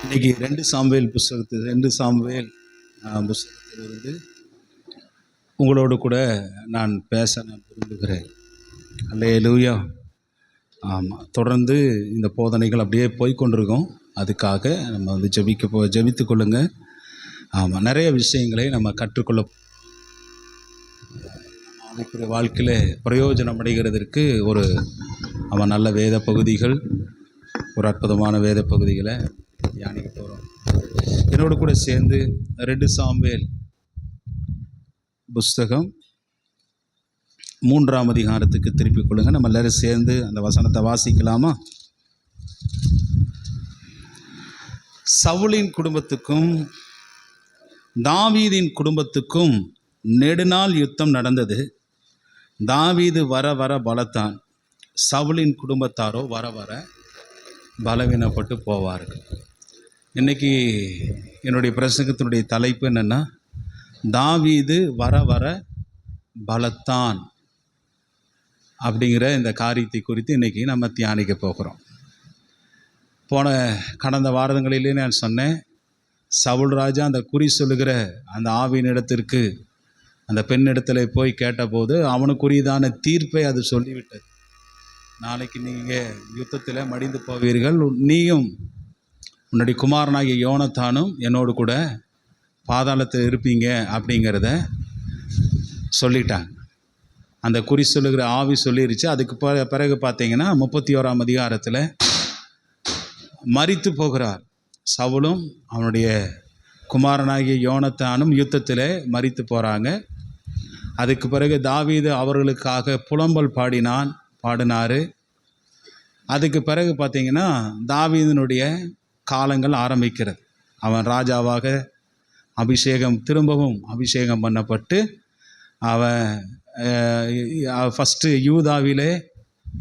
இன்னைக்கு 2 சாமுவேல் புஸ்தகத்திலிருந்து உங்களோடு கூட நான் பேச விரும்புகிறேன். அல்லேலூயா. ஆமாம், தொடர்ந்து இந்த போதனைகள் அப்படியே போய்கொண்டிருக்கோம். அதுக்காக நம்ம ஜெபித்து கொள்ளுங்க. ஆமாம், நிறைய விஷயங்களை நம்ம கற்றுக்கொள்ள ஆவிக்குரிய வாழ்க்கையில் பிரயோஜனம் அடைகிறதற்கு ஒரு நல்ல வேத பகுதிகள், ஒரு அற்புதமான வேத பகுதிகளை தியானிக்க போகிறோம். என்னோடு கூட சேர்ந்து 2 சாமுவேல் புஸ்தகம் 3ஆம் அதிகாரத்துக்கு திருப்பிக் கொள்ளுங்க. நம்ம எல்லாரும் சேர்ந்து அந்த வசனத்தை வாசிக்கலாமா? சவுலின் குடும்பத்துக்கும் தாவீதின் குடும்பத்துக்கும் நெடுநாள் யுத்தம் நடந்தது. தாவீது வர வர பலத்தான், சவுலின் குடும்பத்தாரோ வர வர பலவீனப்பட்டு போவார்கள். இன்றைக்கி என்னுடைய பிரசங்கத்தினுடைய தலைப்பு என்னென்னா, தாவீது வர வர பலத்தான் அப்படிங்கிற இந்த காரியத்தை குறித்து இன்றைக்கி நம்ம தியானிக்க போகிறோம். கடந்த வாரங்களிலே நான் சொன்னேன், சவுல் ராஜா அந்த குறி சொல்லுகிற அந்த ஆவியினிடத்திற்கு அந்த பெண்ணிடத்தில் போய் கேட்டபோது அவனுக்குரியதான தீர்ப்பை அது சொல்லிவிட்டது. நாளைக்கு நீங்கள் யுத்தத்தில் மடிந்து போவீர்கள், நீயும் உன்னுடைய குமாரனாகிய யோனத்தானும் என்னோடு கூட பாதாளத்தில் இருப்பீங்க அப்படிங்கிறத சொல்லிட்டாங்க. அந்த குறி சொல்லுகிற ஆவி சொல்லிருச்சு. அதுக்கு பிறகு பார்த்தீங்கன்னா 31ஆம் அதிகாரத்தில் மரித்து போகிறார். சவுலும் அவனுடைய குமாரனாகிய யோனத்தானும் யுத்தத்தில் மரித்து போகிறாங்க. அதுக்கு பிறகு தாவீது அவர்களுக்காக புலம்பல் பாடினார். அதுக்கு பிறகு பார்த்திங்கன்னா தாவீதினுடைய காலங்கள் ஆரம்பிக்கிறது. அவன் ராஜாவாக திரும்பவும் அபிஷேகம் பண்ணப்பட்டு அவன் ஃபஸ்ட்டு யூதாவிலே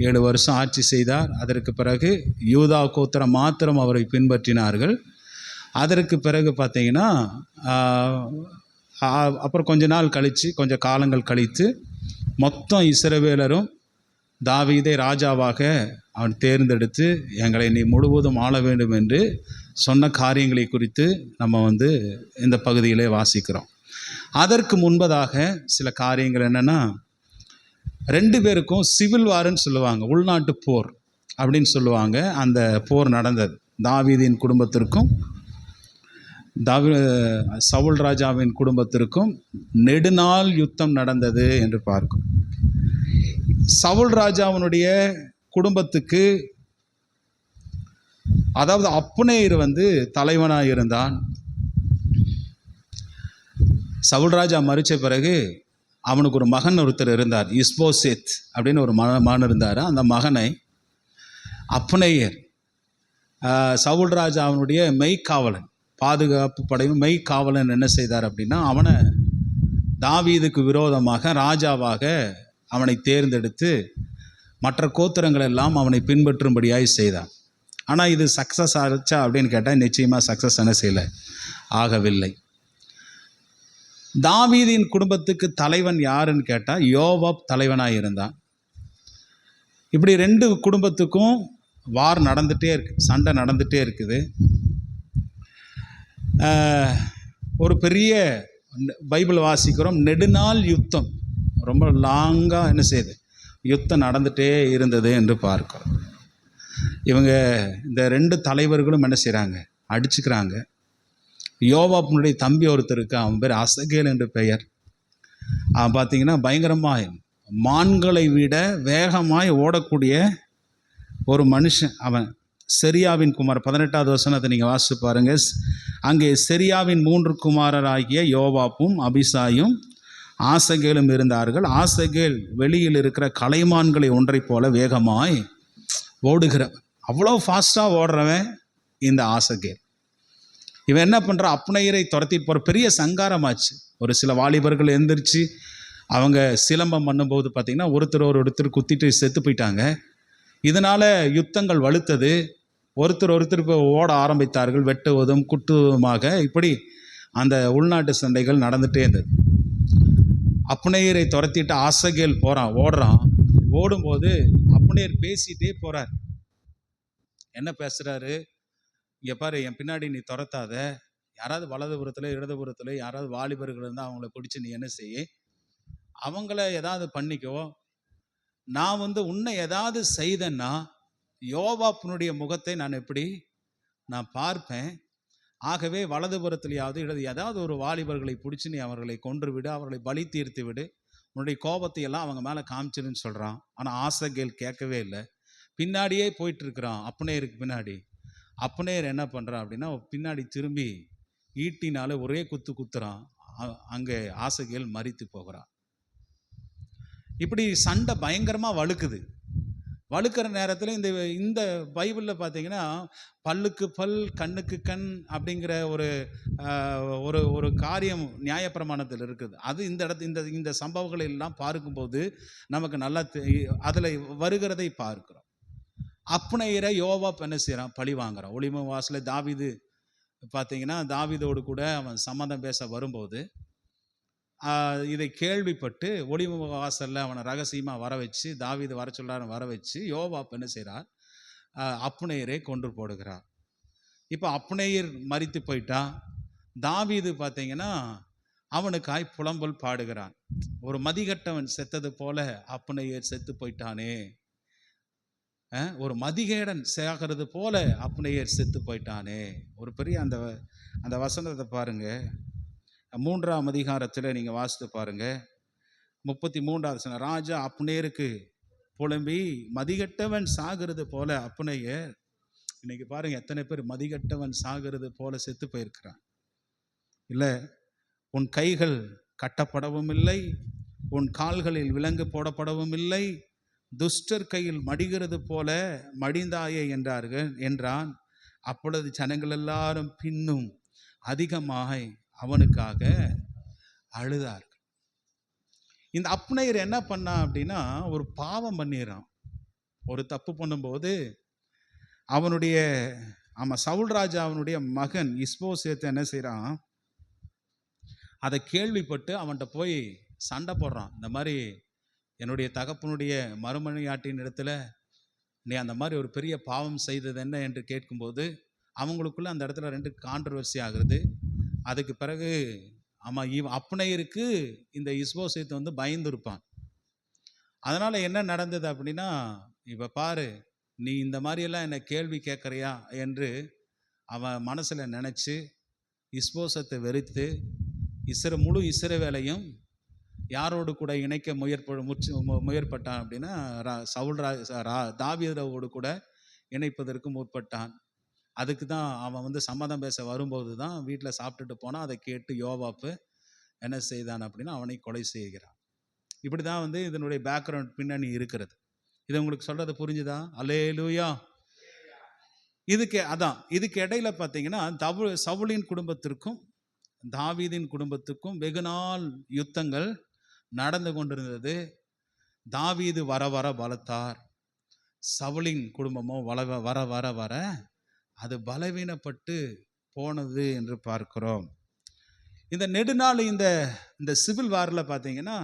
7 வருஷம் ஆட்சி செய்தார். அதற்கு பிறகு யூதா கோத்திரம் மாத்திரம் அவரை பின்பற்றினார்கள். அதற்கு பிறகு பார்த்திங்கன்னா அப்புறம் கொஞ்ச காலங்கள் கழித்து மொத்தம் இஸ்ரவேலரும் தாவீதை ராஜாவாக அவன் தேர்ந்தெடுத்து எங்களை நீ முழுவதும் ஆள வேண்டும் என்று சொன்ன காரியங்களை குறித்து நம்ம இந்த பகுதியிலே வாசிக்கிறோம். அதற்கு முன்பதாக சில காரியங்கள் என்னென்னா, 2 பேருக்கும் சிவில் வார்ன்னு சொல்லுவாங்க, உள்நாட்டு போர் அப்படின்னு சொல்லுவாங்க. அந்த போர் நடந்தது. தாவீதின் குடும்பத்திற்கும் சவுல் ராஜாவின் குடும்பத்திற்கும் நெடுநாள் யுத்தம் நடந்தது என்று பார்க்கும். சவுல் ராஜாவினுடைய குடும்பத்துக்கு, அதாவது அப்னேர் தலைவனாக இருந்தான். சவுல் ராஜா மரித்த பிறகு அவனுக்கு ஒரு மகன் ஒருத்தர் இருந்தார், இஸ்போசேத் அப்படின்னு ஒரு மகன் இருந்தார். அந்த மகனை அப்னேயர், சவுல் ராஜா அவனுடைய மெய்க்காவலன், பாதுகாப்பு படையும் மெய்க்காவலன் என்ன செய்தார் அப்படின்னா, அவனை தாவீதுக்கு விரோதமாக ராஜாவாக அவனை தேர்ந்தெடுத்து மற்ற கோத்திரங்கள் எல்லாம் அவனை பின்பற்றும்படியாய் செய்தான். ஆனால் இது சக்ஸஸ் ஆச்சா அப்படின்னு கேட்டால் நிச்சயமாக சக்ஸஸ் என்ன செய்யலை, ஆகவில்லை. தாவீதின் குடும்பத்துக்கு தலைவன் யாருன்னு கேட்டால் யோவாப் தலைவனாக இருந்தான். இப்படி 2 குடும்பத்துக்கும் வார் நடந்துகிட்டே இருக்குது, சண்டை நடந்துகிட்டே இருக்குது. ஒரு பெரிய பைபிள் வாசிக்கிறோம், நெடுநாள் யுத்தம், ரொம்ப லாங்காக என்ன செய்யுது, யுத்தம் நடந்துகிட்டே இருந்தது என்று பார்க்கிறோம். இவங்க இந்த 2 தலைவர்களும் என்ன செய்கிறாங்க, அடிச்சுக்கிறாங்க. யோவாப்புனுடைய தம்பி ஒருத்தருக்கு, அவன் பேர் அசகேல் என்று பெயர். அவன் பார்த்திங்கன்னா பயங்கரமாய் மான்களை விட வேகமாய் ஓடக்கூடிய ஒரு மனுஷன். அவன் செரியாவின் குமார், 18வது வசனத்தை நீங்கள் வாசித்து பாருங்கள். அங்கே செரியாவின் 3 குமாரராகிய யோவாப்பும் அபிசாயும் ஆசகேலும் இருந்தார்கள். ஆசகேல் வெளியில் இருக்கிற கலைமான்களை ஒன்றை போல வேகமாய் ஓடுகிறவன், அவ்வளோ ஃபாஸ்ட்டாக ஓடுறவன் இந்த ஆசகேல். இவன் என்ன பண்ணுறான், அப்னேயரை துரத்திட்டு போகிற பெரிய சங்காரமாச்சு. ஒரு சில வாலிபர்கள் எந்திரிச்சு அவங்க சிலம்பம் பண்ணும்போது பார்த்திங்கன்னா ஒருத்தர் குத்திட்டு செத்து போயிட்டாங்க. இதனால் யுத்தங்கள் வலுத்தது. ஒருத்தர் ஓட ஆரம்பித்தார்கள், வெட்டுவதும் குட்டுவதுமாக. இப்படி அந்த உள்நாட்டு சண்டைகள் நடந்துகிட்டே இருந்தது. அப்னேயரை துரத்திட்டு ஆசகேல் ஓடுறான். ஓடும்போது அப்னேயர் பேசிகிட்டே போகிறார். என்ன பேசுகிறாரு? இங்கே பாரு, என் பின்னாடி நீ துரத்தாத, யாராவது வலதுபுறத்தில் இடதுபுறத்தில் யாராவது வாலிபர்கள் இருந்தால் அவங்கள பிடிச்சி நீ என்ன செய்ய, அவங்கள ஏதாவது பண்ணிக்கோ. நான் உன்னை ஏதாவது செய்தேன்னா யோவாப்பினுடைய முகத்தை நான் எப்படி நான் பார்ப்பேன். ஆகவே வலதுபுறத்திலேயாவது இடது ஏதாவது ஒரு வாலிபர்களை பிடிச்சி நீ அவர்களை கொன்று விடு, அவர்களை பலி தீர்த்து விடு, உன்னுடைய கோபத்தை எல்லாம் அவங்க மேலே காமிச்சிருன்னு சொல்கிறான். ஆனால் ஆசகேல் கேட்கவே இல்லை, பின்னாடியே போயிட்டு இருக்கிறான் அப்னேருக்கு பின்னாடி. அப்னேர் என்ன பண்ணுறான் அப்படின்னா பின்னாடி திரும்பி ஈட்டினால ஒரே குத்து குத்துறான். அங்கே ஆசகேல் மரித்து போகிறான். இப்படி சண்டை பயங்கரமாக வழுக்குது. வழுக்கிற நேரத்தில் இந்த பைபிளில் பார்த்தீங்கன்னா பல்லுக்கு பல் கண்ணுக்கு கண் அப்படிங்கிற ஒரு ஒரு காரியம் நியாயப்பிரமாணத்தில் இருக்குது. அது இந்த சம்பவங்களை எல்லாம் பார்க்கும்போது நமக்கு நல்லா அதில் வருகிறதை பார்க்கிறோம். அப்னேரை யோவாப் என்ன செய்கிறான்? பழி வாங்குறான். ஒளிம வாசலில் தாவீது பார்த்தீங்கன்னா தாவீதோடு கூட அவன் சம்மதம் பேச வரும்போது இதை கேள்விப்பட்டு ஒளிம வாசலில் அவனை ரகசியமாக வர வச்சு, தாவீது வர சொல்கிறான்னு வர வச்சு யோவாப் என்ன செய்கிறார்? அப்னேயரை கொன்று போடுகிறார். இப்போ அப்னேயர் மரித்து போயிட்டான். தாவீது பார்த்தீங்கன்னா அவனுக்காய் புலம்பல் பாடுகிறான். ஒரு மதிகட்டவன் செத்தது போல அப்னேயர் செத்து போயிட்டானே, ஒரு மதிகேடன் சாகிறது போல அப்னேயர் செத்து போயிட்டானே. ஒரு பெரிய அந்த வசனத்தை பாருங்க, 3ஆம் அதிகாரத்தில் நீங்கள் வாசித்து பாருங்க, 33வது வசனம். ராஜா அப்னேருக்கு புலம்பி மதிகட்டவன் சாகிறது போல அப்னேயர். இன்னைக்கு பாருங்க எத்தனை பேர் மதிகட்டவன் சாகிறது போல செத்து போயிருக்கிறான். இல்லை, உன் கைகள் கட்டப்படவும் இல்லை, உன் கால்களில் விலங்கு போடப்படவும் இல்லை, துஷ்டர் கையில் மடிகிறது போல மடிந்தாயே என்றான். அப்பொழுது ஜனங்கள் எல்லாரும் பின்னும் அதிகமாக அவனுக்காக அழுதார்கள். இந்த அப்னேயர் என்ன பண்ணா அப்படின்னா ஒரு பாவம் பண்ணிடுறான். ஒரு தப்பு பண்ணும்போது அவனுடைய சவுல் ராஜா அவனுடைய மகன் இஸ்போசேத்தை என்ன செய்கிறான்? அதை கேள்விப்பட்டு அவன்கிட்ட போய் சண்டை போடுறான். இந்த மாதிரி என்னுடைய தகப்பனுடைய மறுமனையாட்டின் இடத்துல நீ அந்த மாதிரி ஒரு பெரிய பாவம் செய்தது என்ன என்று கேட்கும்போது அவங்களுக்குள்ள அந்த இடத்துல 2 கான்ட்ரவர்சி ஆகுறது. அதுக்கு பிறகு அப்னேயருக்கு இந்த இஸ்போசேத் பயந்து இருப்பான். அதனால் என்ன நடந்தது அப்படின்னா, இப்போ பாரு, நீ இந்த மாதிரியெல்லாம் என்னை கேள்வி கேட்குறியா என்று அவன் மனசில் நினச்சி இஸ்போசத்தை வெறுத்து முழு இஸ்ரவேலையும் யாரோடு கூட இணைக்க முயற்பட்டான் அப்படின்னா சவுல் தாவீதோடு கூட இணைப்பதற்கு முற்பட்டான். அதுக்கு தான் அவன் சம்மதம் பேச வரும்போது தான் வீட்டில் சாப்பிட்டுட்டு போனால் அதை கேட்டு யோவாப்பு என்ன செய்தான் அப்படின்னா அவனை கொலை செய்கிறான். இப்படி தான் இதனுடைய பேக்ரவுண்ட் பின்னணி இருக்கிறது. இது உங்களுக்கு சொல்கிறது புரிஞ்சுதா? அல்லேலூயா. இதுக்கு இடையில பார்த்தீங்கன்னா சவுலின் குடும்பத்திற்கும் தாவீதின் குடும்பத்துக்கும் வெகு நாள் யுத்தங்கள் நடந்து கொண்டிருந்தது. தாவீது வர வர பலத்தார், சவுலின் குடும்பமோ வர வர வர அது பலவீனப்பட்டு போனது என்று பார்க்கிறோம். இந்த நெடுநாள் இந்த சிவில் வாரில் பார்த்தீங்கன்னா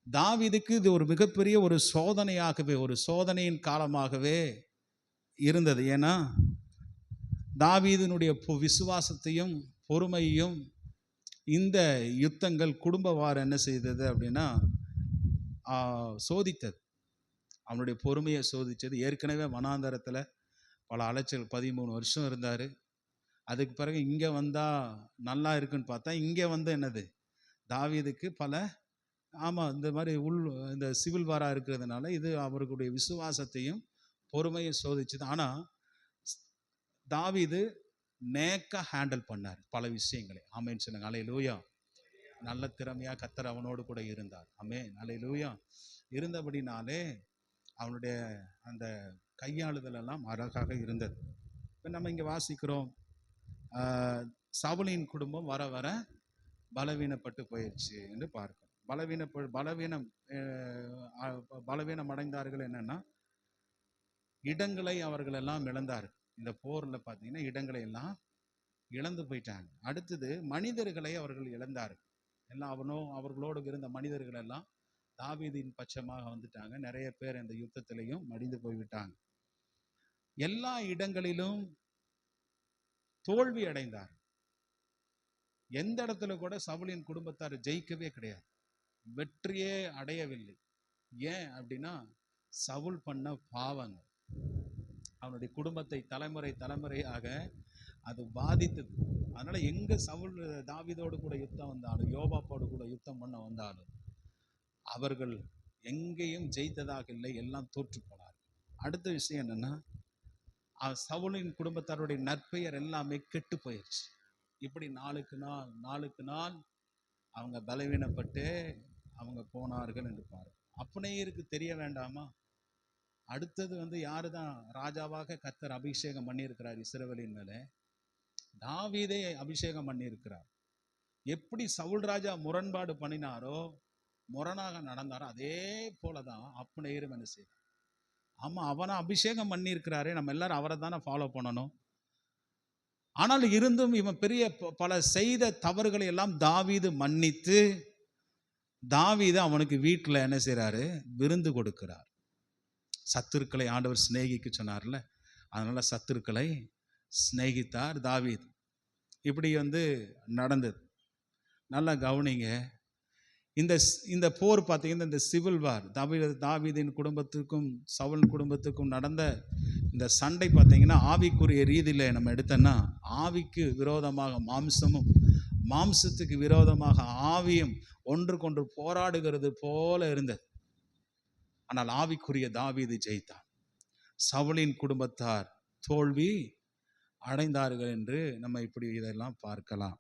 தாவீதுக்கு இது ஒரு மிகப்பெரிய ஒரு சோதனையாகவே, ஒரு சோதனையின் காலமாகவே இருந்தது. ஏன்னா தாவீதினுடைய விசுவாசத்தையும் பொறுமையும் இந்த யுத்தங்கள் குடும்ப வாரம் என்ன செய்தது அப்படின்னா சோதித்தது. அவனுடைய பொறுமையை சோதித்தது. ஏற்கனவே வனாந்தரத்தில் பல அலைச்சல் 13 வருஷம் இருந்தார். அதுக்கு பிறகு இங்கே வந்தால் நல்லா இருக்குன்னு பார்த்தா இங்கே என்னது தாவீதுக்கு இந்த மாதிரி இந்த சிவில் வாரா இருக்கிறதுனால இது அவர்களுடைய விசுவாசத்தையும் பொறுமையை சோதிச்சது. ஆனால் தாவீது ஹேண்டில் பண்ணார் பல விஷயங்களை. ஆமேன்னு சொல்லுங்க. அல்லேலூயா. நல்ல திறமையாக கர்த்தர் அவனோடு கூட இருந்தார். ஆமென். அல்லேலூயா. இருந்தபடினாலே அவனுடைய அந்த கையாளுதல் எல்லாம் அழகாக இருந்தது. இப்போ நம்ம இங்கே வாசிக்கிறோம், சவுலின் குடும்பம் வர வர பலவீனப்பட்டு போயிடுச்சு என்று பார்க்கிறோம். பலவீனம் அடைந்தார்கள். என்னன்னா இடங்களை அவர்கள் எல்லாம் இழந்தார்கள். இந்த போரில் பார்த்தீங்கன்னா இடங்களை எல்லாம் இழந்து போயிட்டாங்க. அடுத்தது மனிதர்களை அவர்கள் இழந்தார்கள். எல்லாம் அவர்களோடு இருந்த மனிதர்கள் எல்லாம் தாவீதின் பட்சமாக வந்துட்டாங்க. நிறைய பேர் இந்த யுத்தத்திலையும் மடிந்து போய்விட்டாங்க. எல்லா இடங்களிலும் தோல்வி அடைந்தார். எந்த இடத்துல கூட சவுலின் குடும்பத்தார் ஜெயிக்கவே கிடையாது, வெற்றியே அடையவில்லை. ஏன் அப்படின்னா சவுல் பண்ண பாவங்கள் அவனுடைய குடும்பத்தை தலைமுறை தலைமுறையாக அது பாதித்தது. அதனால எங்க சவுல் தாவீதோடு கூட யுத்தம் வந்தாலும், யோவாபோடு கூட யுத்தம் பண்ண வந்தாலும் அவர்கள் எங்கேயும் ஜெயித்ததாக இல்லை, எல்லாம் தோற்று போனார்கள். அடுத்த விஷயம் என்னன்னா, சவுலின் குடும்பத்தாருடைய நற்பெயர் எல்லாமே கெட்டு போயிடுச்சு. இப்படி நாளுக்கு நாள் அவங்க பலவீனப்பட்டு அவங்க போனார்கள் என்று பாரு. அப்னேயருக்கு தெரிய வேண்டாமா? அடுத்தது யாரு தான் ராஜாவாக கர்த்தர் அபிஷேகம் பண்ணியிருக்கிறார் இஸ்ரவேலின் மேலே? தாவீதை அபிஷேகம் பண்ணியிருக்கிறார். எப்படி சவுல் ராஜா முரண்பாடு பண்ணினாரோ, முரணாக நடந்தாரோ, அதே போலதான் அப்னேயரும் என்ன செய்தார்? ஆமா, அவனை அபிஷேகம் பண்ணியிருக்கிறாரே, நம்ம எல்லாரும் அவரை தானே ஃபாலோ பண்ணணும். ஆனால் இருந்தும் இவன் பெரிய பல செய்த தவறுகளை எல்லாம் தாவீது மன்னித்து, தாவீது அவனுக்கு வீட்டில் என்ன செய்றாரு? விருந்து கொடுக்கிறார். சத்துருக்களை ஆண்டவர் சிநேகிக்க சொன்னார்ல, அதனால சத்துருக்களை சிநேகித்தார் தாவீது. இப்படி நடந்தது. நல்லா கவனிங்க. இந்த போர் பார்த்தீங்கன்னா, இந்த சிவில் வார், தாவீதின் குடும்பத்துக்கும் சவுல் குடும்பத்துக்கும் நடந்த இந்த சண்டை பார்த்தீங்கன்னா, ஆவிக்குரிய ரீதியில் நம்ம எடுத்தோன்னா, ஆவிக்கு விரோதமாக மாம்சமும், மாம்சத்துக்கு விரோதமாக ஆவியும் ஒன்றுக்கொன்று போராடுகிறது போல இருந்தது. ஆனால் ஆவிக்குரிய தாவீது ஜெயித்தான். சவுலின் குடும்பத்தார் தோல்வி அடைந்தார்கள் என்று நம்ம இப்படி இதெல்லாம் பார்க்கலாம்.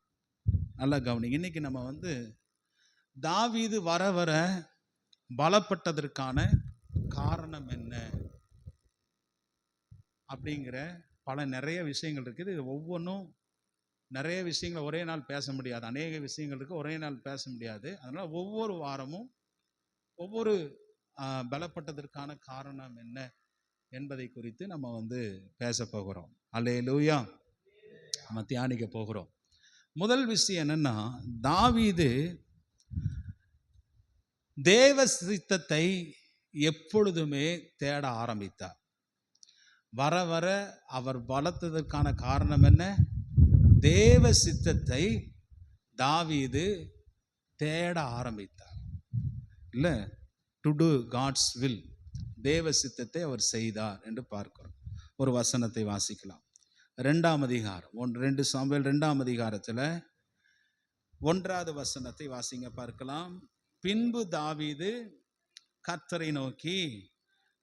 நல்லா கவனிங்க. இன்னைக்கு நம்ம தாவீது வர வர பலப்பட்டதற்கான காரணம் என்ன அப்படிங்கிற நிறைய விஷயங்கள் இருக்குது. இது ஒவ்வொன்றும் நிறைய விஷயங்களை ஒரே நாள் பேச முடியாது, அநேக விஷயங்கள் இருக்கு, ஒரே நாள் பேச முடியாது. அதனால ஒவ்வொரு வாரமும் ஒவ்வொரு பலப்பட்டதற்கான காரணம் என்ன என்பதை குறித்து நம்ம பேச போகிறோம். அல்லேலூயா. நம்ம தியானிக்க போகிறோம். முதல் விஷயம் என்னன்னா, தாவீது தேவ சித்தத்தை எப்பொழுதுமே தேட ஆரம்பித்தார். வர வர அவர் பலத்ததற்கான காரணம் என்ன? தேவ சித்தத்தை தாவீது தேட ஆரம்பித்தார். இல்ல, டு டு காட்ஸ் வில், தேவ சித்தத்தை அவர் செய்தார் என்று பார்க்கிறோம். ஒரு வசனத்தை வாசிக்கலாம். 2ஆம் அதிகாரம் 2 சாமுவேல் 2ஆம் அதிகாரத்தில் 1வது வசனத்தை வாசிங்க பார்க்கலாம். பின்பு தாவீது கர்த்தரை நோக்கி,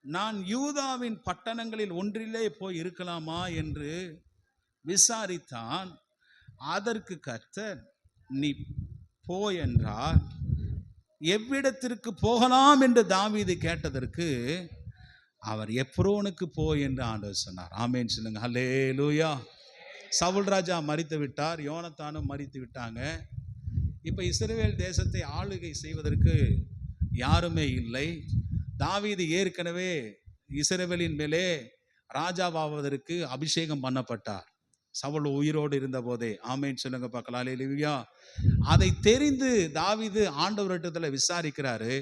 நான் யூதாவின் பட்டணங்களில் ஒன்றிலே போய் இருக்கலாமா என்று விசாரித்தான். அதற்கு கர்த்தர், நீ போ என்றார். எவ்விடத்திற்கு போகலாம் என்று தாவீது கேட்டதற்கு அவர் எப்ரோனுக்கு போ என்று ஆண்டவர் சொன்னார். ஆமென் சொல்லுங்க. ஹல்லேலூயா. சவுல் ராஜா மரித்து விட்டார், யோனத்தானும் மரித்து விட்டாங்க. இப்போ இஸ்ரவேல் தேசத்தை ஆளுகை செய்வதற்கு யாருமே இல்லை. தாவீது ஏற்கனவே இஸ்ரவேலின் மேலே ராஜாவாவதற்கு அபிஷேகம் பண்ணப்பட்டார், சவுல் உயிரோடு இருந்த போதே. ஆமென் சொல்லுங்க பார்க்கலாம். அல்லேலூயா. அதை தெரிந்து தாவீது ஆண்டவரிடத்துல விசாரிக்கிறாரு.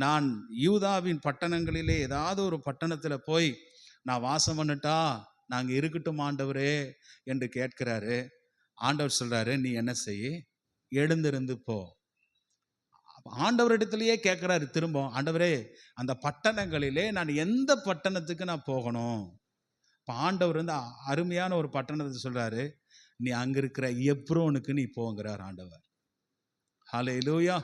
நான் யூதாவின் பட்டணங்களிலே ஏதாவது ஒரு பட்டணத்தில் போய் நான் வாசம் பண்ணட்டா, நாங்கள் இருக்கட்டும் ஆண்டவரே என்று கேட்கிறாரு. ஆண்டவர் சொல்றாரு, நீ என்ன செய்ய? எழுந்திருந்து போ. ஆண்டவரிடத்திலேயே கேட்கிறாரு திரும்ப, ஆண்டவரே அந்த பட்டணங்களிலே நான் எந்த பட்டணத்துக்கு நான் போகணும்? ஆண்டவர் அருமையான ஒரு பட்டணத்தை சொல்றாரு, நீ அங்க இருக்கிற எப்ரோனுக்கு நீ போங்கிறார் ஆண்டவர். ஹல்லேலூயா.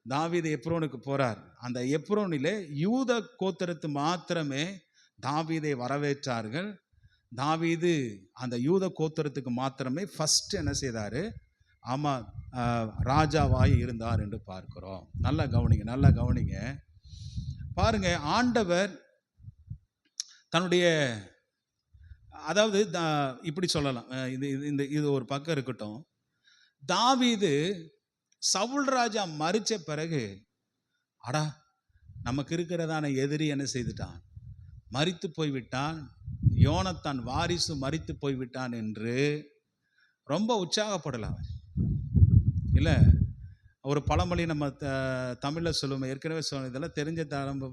தாவீது எப்ரோனுக்கு போறார். அந்த எப்ரோனிலே யூத கோத்திரத்து மாத்திரமே தாவீதை வரவேற்றார்கள். தாவீது அந்த யூத கோத்திரத்துக்கு மாத்திரமே ஃபர்ஸ்ட் என்ன செய்தாரு? ஆமா, ராஜாவாய் இருந்தார் என்று பார்க்கிறோம். நல்லா கவனிங்க பாருங்க. ஆண்டவர் தன்னுடைய, அதாவது இப்படி சொல்லலாம், இது ஒரு பக்கம் இருக்கட்டும். தாவீது சவுல் ராஜா மரிச்ச பிறகு, அடா நமக்கு இருக்கிறதான எதிரி என்ன செய்துட்டான்? மரித்து போய்விட்டான். யோனத்தான் வாரிசு மரித்து போய்விட்டான் என்று ரொம்ப உற்சாகப்படலாம். இல்லை, ஒரு பழமொழி நம்ம தமிழில் சொல்லுவோம், ஏற்கனவே சொல்லுவோம், இதெல்லாம் தெரிஞ்ச